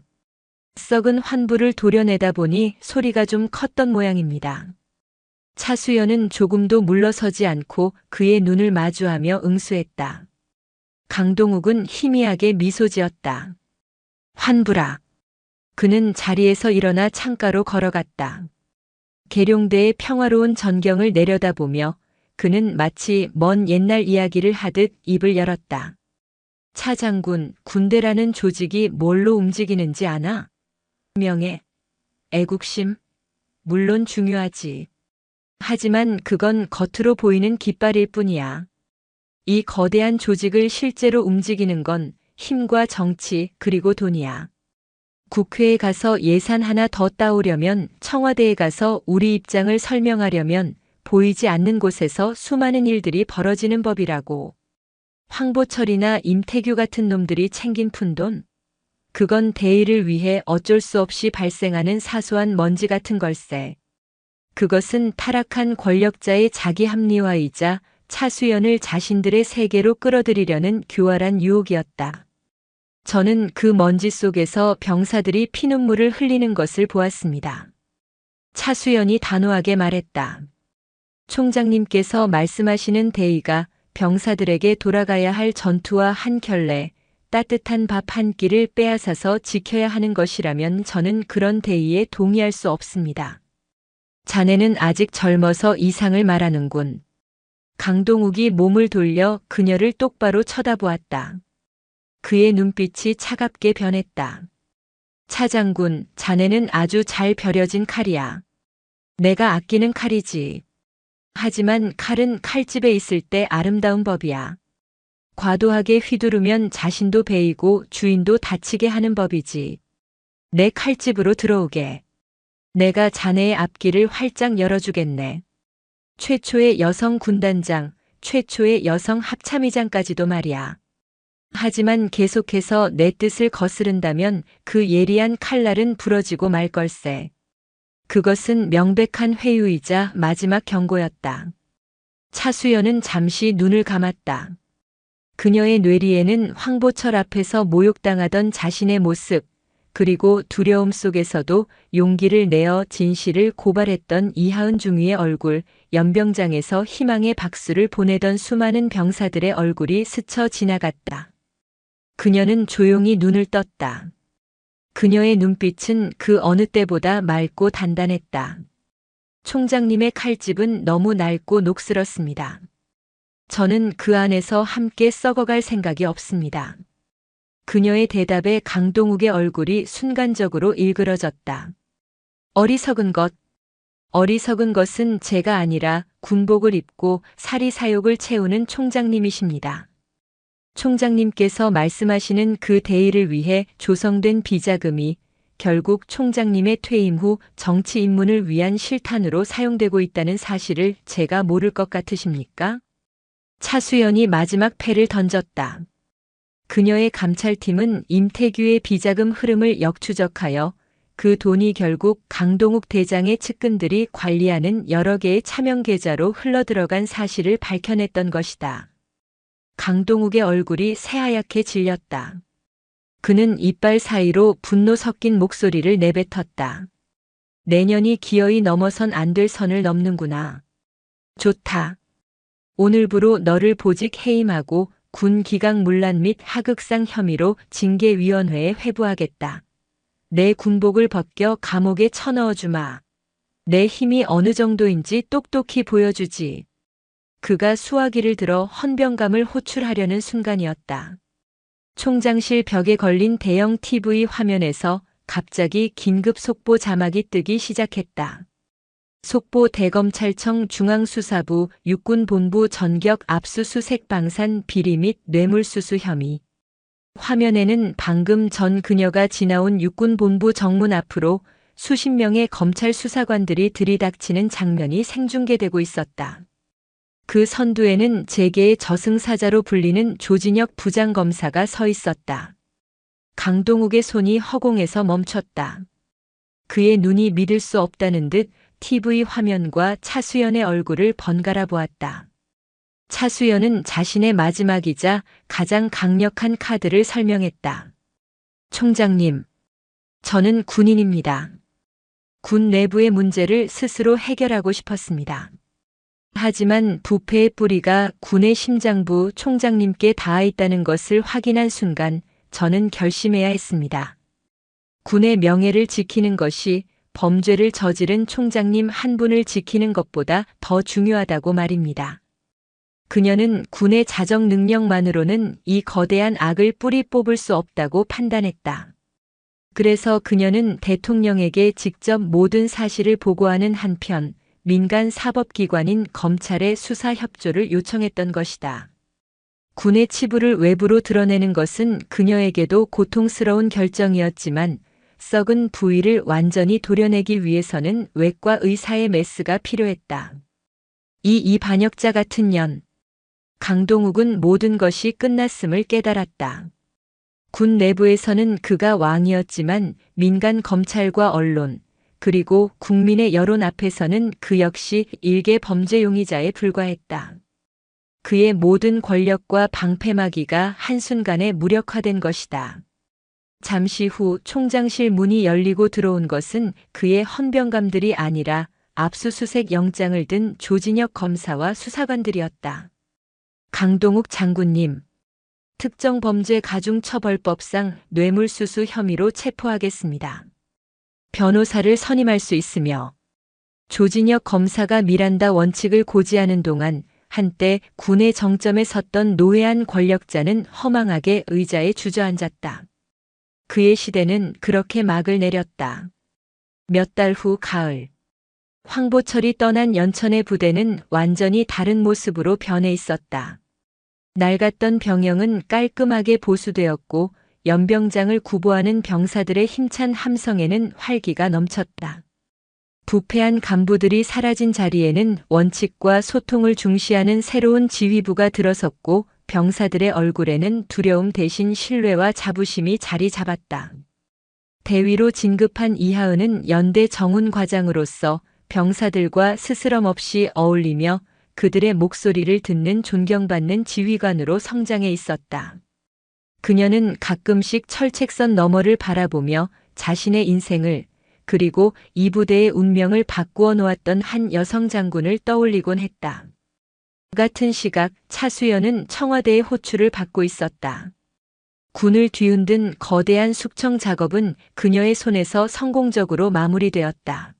썩은 환부를 도려내다 보니 소리가 좀 컸던 모양입니다. 차수연은 조금도 물러서지 않고 그의 눈을 마주하며 응수했다. 강동욱은 희미하게 미소 지었다. 환부라. 그는 자리에서 일어나 창가로 걸어갔다. 계룡대의 평화로운 전경을 내려다보며 그는 마치 먼 옛날 이야기를 하듯 입을 열었다. 차 장군, 군대라는 조직이 뭘로 움직이는지 아나? 명예, 애국심? 물론 중요하지. 하지만 그건 겉으로 보이는 깃발일 뿐이야. 이 거대한 조직을 실제로 움직이는 건 힘과 정치 그리고 돈이야. 국회에 가서 예산 하나 더 따오려면, 청와대에 가서 우리 입장을 설명하려면 보이지 않는 곳에서 수많은 일들이 벌어지는 법이라고. 황보철이나 임태규 같은 놈들이 챙긴 푼돈? 그건 대의를 위해 어쩔 수 없이 발생하는 사소한 먼지 같은 걸세. 그것은 타락한 권력자의 자기 합리화이자 차수연을 자신들의 세계로 끌어들이려는 교활한 유혹이었다. 저는 그 먼지 속에서 병사들이 피눈물을 흘리는 것을 보았습니다. 차수연이 단호하게 말했다. 총장님께서 말씀하시는 대의가 병사들에게 돌아가야 할 전투와 한 켤레, 따뜻한 밥 한 끼를 빼앗아서 지켜야 하는 것이라면 저는 그런 대의에 동의할 수 없습니다. 자네는 아직 젊어서 이상을 말하는군. 강동욱이 몸을 돌려 그녀를 똑바로 쳐다보았다. 그의 눈빛이 차갑게 변했다. 차 장군, 자네는 아주 잘 벼려진 칼이야. 내가 아끼는 칼이지. 하지만 칼은 칼집에 있을 때 아름다운 법이야. 과도하게 휘두르면 자신도 베이고 주인도 다치게 하는 법이지. 내 칼집으로 들어오게. 내가 자네의 앞길을 활짝 열어주겠네. 최초의 여성 군단장, 최초의 여성 합참의장까지도 말이야. 하지만 계속해서 내 뜻을 거스른다면 그 예리한 칼날은 부러지고 말 걸세. 그것은 명백한 회유이자 마지막 경고였다. 차수연은 잠시 눈을 감았다. 그녀의 뇌리에는 황보철 앞에서 모욕당하던 자신의 모습, 그리고 두려움 속에서도 용기를 내어 진실을 고발했던 이하은 중위의 얼굴, 연병장에서 희망의 박수를 보내던 수많은 병사들의 얼굴이 스쳐 지나갔다. 그녀는 조용히 눈을 떴다. 그녀의 눈빛은 그 어느 때보다 맑고 단단했다. 총장님의 칼집은 너무 낡고 녹슬었습니다. 저는 그 안에서 함께 썩어갈 생각이 없습니다. 그녀의 대답에 강동욱의 얼굴이 순간적으로 일그러졌다. 어리석은 것. 어리석은 것은 제가 아니라 군복을 입고 사리사욕을 채우는 총장님이십니다. 총장님께서 말씀하시는 그 대의를 위해 조성된 비자금이 결국 총장님의 퇴임 후 정치 입문을 위한 실탄으로 사용되고 있다는 사실을 제가 모를 것 같으십니까? 차수연이 마지막 패를 던졌다. 그녀의 감찰팀은 임태규의 비자금 흐름을 역추적하여 그 돈이 결국 강동욱 대장의 측근들이 관리하는 여러 개의 차명 계좌로 흘러들어간 사실을 밝혀냈던 것이다. 강동욱의 얼굴이 새하얗게 질렸다. 그는 이빨 사이로 분노 섞인 목소리를 내뱉었다. 내년이 기어이 넘어선 안 될 선을 넘는구나. 좋다. 오늘부로 너를 보직 해임하고 군 기강 문란 및 하극상 혐의로 징계위원회에 회부하겠다. 내 군복을 벗겨 감옥에 쳐넣어주마. 내 힘이 어느 정도인지 똑똑히 보여주지. 그가 수화기를 들어 헌병감을 호출하려는 순간이었다. 총장실 벽에 걸린 대형 TV 화면에서 갑자기 긴급 속보 자막이 뜨기 시작했다. 속보 대검찰청 중앙수사부 육군본부 전격 압수수색 방산 비리 및 뇌물수수 혐의. 화면에는 방금 전 그녀가 지나온 육군본부 정문 앞으로 수십 명의 검찰 수사관들이 들이닥치는 장면이 생중계되고 있었다. 그 선두에는 재계의 저승사자로 불리는 조진혁 부장검사가 서 있었다. 강동욱의 손이 허공에서 멈췄다. 그의 눈이 믿을 수 없다는 듯 TV 화면과 차수연의 얼굴을 번갈아 보았다. 차수연은 자신의 마지막이자 가장 강력한 카드를 설명했다. 총장님, 저는 군인입니다. 군 내부의 문제를 스스로 해결하고 싶었습니다. 하지만 부패의 뿌리가 군의 심장부 총장님께 닿아 있다는 것을 확인한 순간 저는 결심해야 했습니다. 군의 명예를 지키는 것이 범죄를 저지른 총장님 한 분을 지키는 것보다 더 중요하다고 말입니다. 그녀는 군의 자정 능력만으로는 이 거대한 악을 뿌리 뽑을 수 없다고 판단했다. 그래서 그녀는 대통령에게 직접 모든 사실을 보고하는 한편 민간 사법기관인 검찰의 수사 협조를 요청했던 것이다. 군의 치부를 외부로 드러내는 것은 그녀에게도 고통스러운 결정이었지만 썩은 부위를 완전히 도려내기 위해서는 외과 의사의 메스가 필요했다. 이 반역자 같은 년. 강동욱은 모든 것이 끝났음을 깨달았다. 군 내부에서는 그가 왕이었지만 민간 검찰과 언론, 그리고 국민의 여론 앞에서는 그 역시 일개 범죄 용의자에 불과했다. 그의 모든 권력과 방패막이가 한순간에 무력화된 것이다. 잠시 후 총장실 문이 열리고 들어온 것은 그의 헌병감들이 아니라 압수수색 영장을 든 조진혁 검사와 수사관들이었다. 강동욱 장군님, 특정범죄가중처벌법상 뇌물수수 혐의로 체포하겠습니다. 변호사를 선임할 수 있으며 조진혁 검사가 미란다 원칙을 고지하는 동안 한때 군의 정점에 섰던 노회한 권력자는 허망하게 의자에 주저앉았다. 그의 시대는 그렇게 막을 내렸다. 몇 달 후 가을, 황보철이 떠난 연천의 부대는 완전히 다른 모습으로 변해 있었다. 낡았던 병영은 깔끔하게 보수되었고 연병장을 구보하는 병사들의 힘찬 함성에는 활기가 넘쳤다. 부패한 간부들이 사라진 자리에는 원칙과 소통을 중시하는 새로운 지휘부가 들어섰고 병사들의 얼굴에는 두려움 대신 신뢰와 자부심이 자리 잡았다. 대위로 진급한 이하은은 연대 정훈 과장으로서 병사들과 스스럼 없이 어울리며 그들의 목소리를 듣는 존경받는 지휘관으로 성장해 있었다. 그녀는 가끔씩 철책선 너머를 바라보며 자신의 인생을 그리고 이 부대의 운명을 바꾸어 놓았던 한 여성 장군을 떠올리곤 했다. 같은 시각 차수연은 청와대의 호출을 받고 있었다. 군을 뒤흔든 거대한 숙청 작업은 그녀의 손에서 성공적으로 마무리되었다.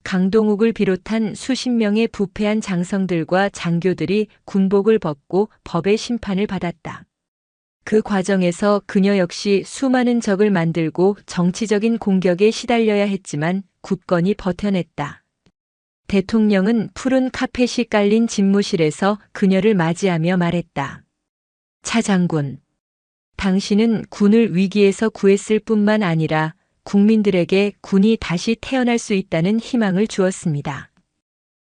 강동욱을 비롯한 수십 명의 부패한 장성들과 장교들이 군복을 벗고 법의 심판을 받았다. 그 과정에서 그녀 역시 수많은 적을 만들고 정치적인 공격에 시달려야 했지만 굳건히 버텨냈다. 대통령은 푸른 카펫이 깔린 집무실에서 그녀를 맞이하며 말했다. 차 장군, 당신은 군을 위기에서 구했을 뿐만 아니라 국민들에게 군이 다시 태어날 수 있다는 희망을 주었습니다.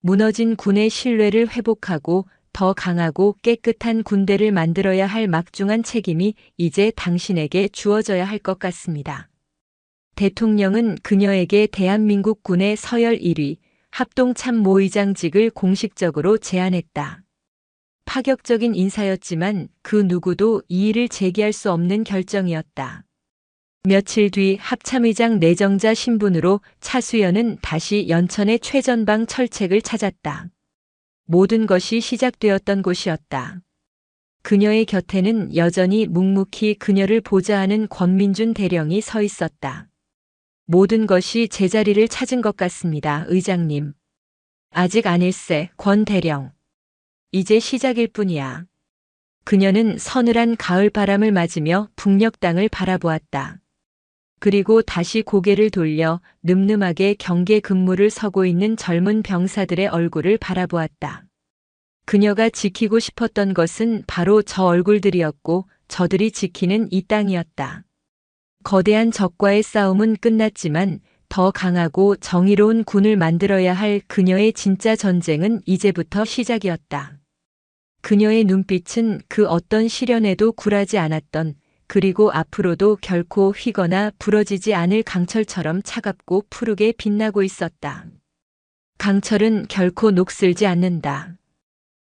무너진 군의 신뢰를 회복하고 더 강하고 깨끗한 군대를 만들어야 할 막중한 책임이 이제 당신에게 주어져야 할 것 같습니다. 대통령은 그녀에게 대한민국 군의 서열 1위 합동참모의장직을 공식적으로 제안했다. 파격적인 인사였지만 그 누구도 이의를 제기할 수 없는 결정이었다. 며칠 뒤 합참의장 내정자 신분으로 차수연은 다시 연천의 최전방 철책을 찾았다. 모든 것이 시작되었던 곳이었다. 그녀의 곁에는 여전히 묵묵히 그녀를 보좌하는 권민준 대령이 서 있었다. 모든 것이 제자리를 찾은 것 같습니다, 의장님. 아직 아닐세, 권 대령. 이제 시작일 뿐이야. 그녀는 서늘한 가을 바람을 맞으며 북녘 땅을 바라보았다. 그리고 다시 고개를 돌려 늠름하게 경계 근무를 서고 있는 젊은 병사들의 얼굴을 바라보았다. 그녀가 지키고 싶었던 것은 바로 저 얼굴들이었고 저들이 지키는 이 땅이었다. 거대한 적과의 싸움은 끝났지만 더 강하고 정의로운 군을 만들어야 할 그녀의 진짜 전쟁은 이제부터 시작이었다. 그녀의 눈빛은 그 어떤 시련에도 굴하지 않았던, 그리고 앞으로도 결코 휘거나 부러지지 않을 강철처럼 차갑고 푸르게 빛나고 있었다. 강철은 결코 녹슬지 않는다.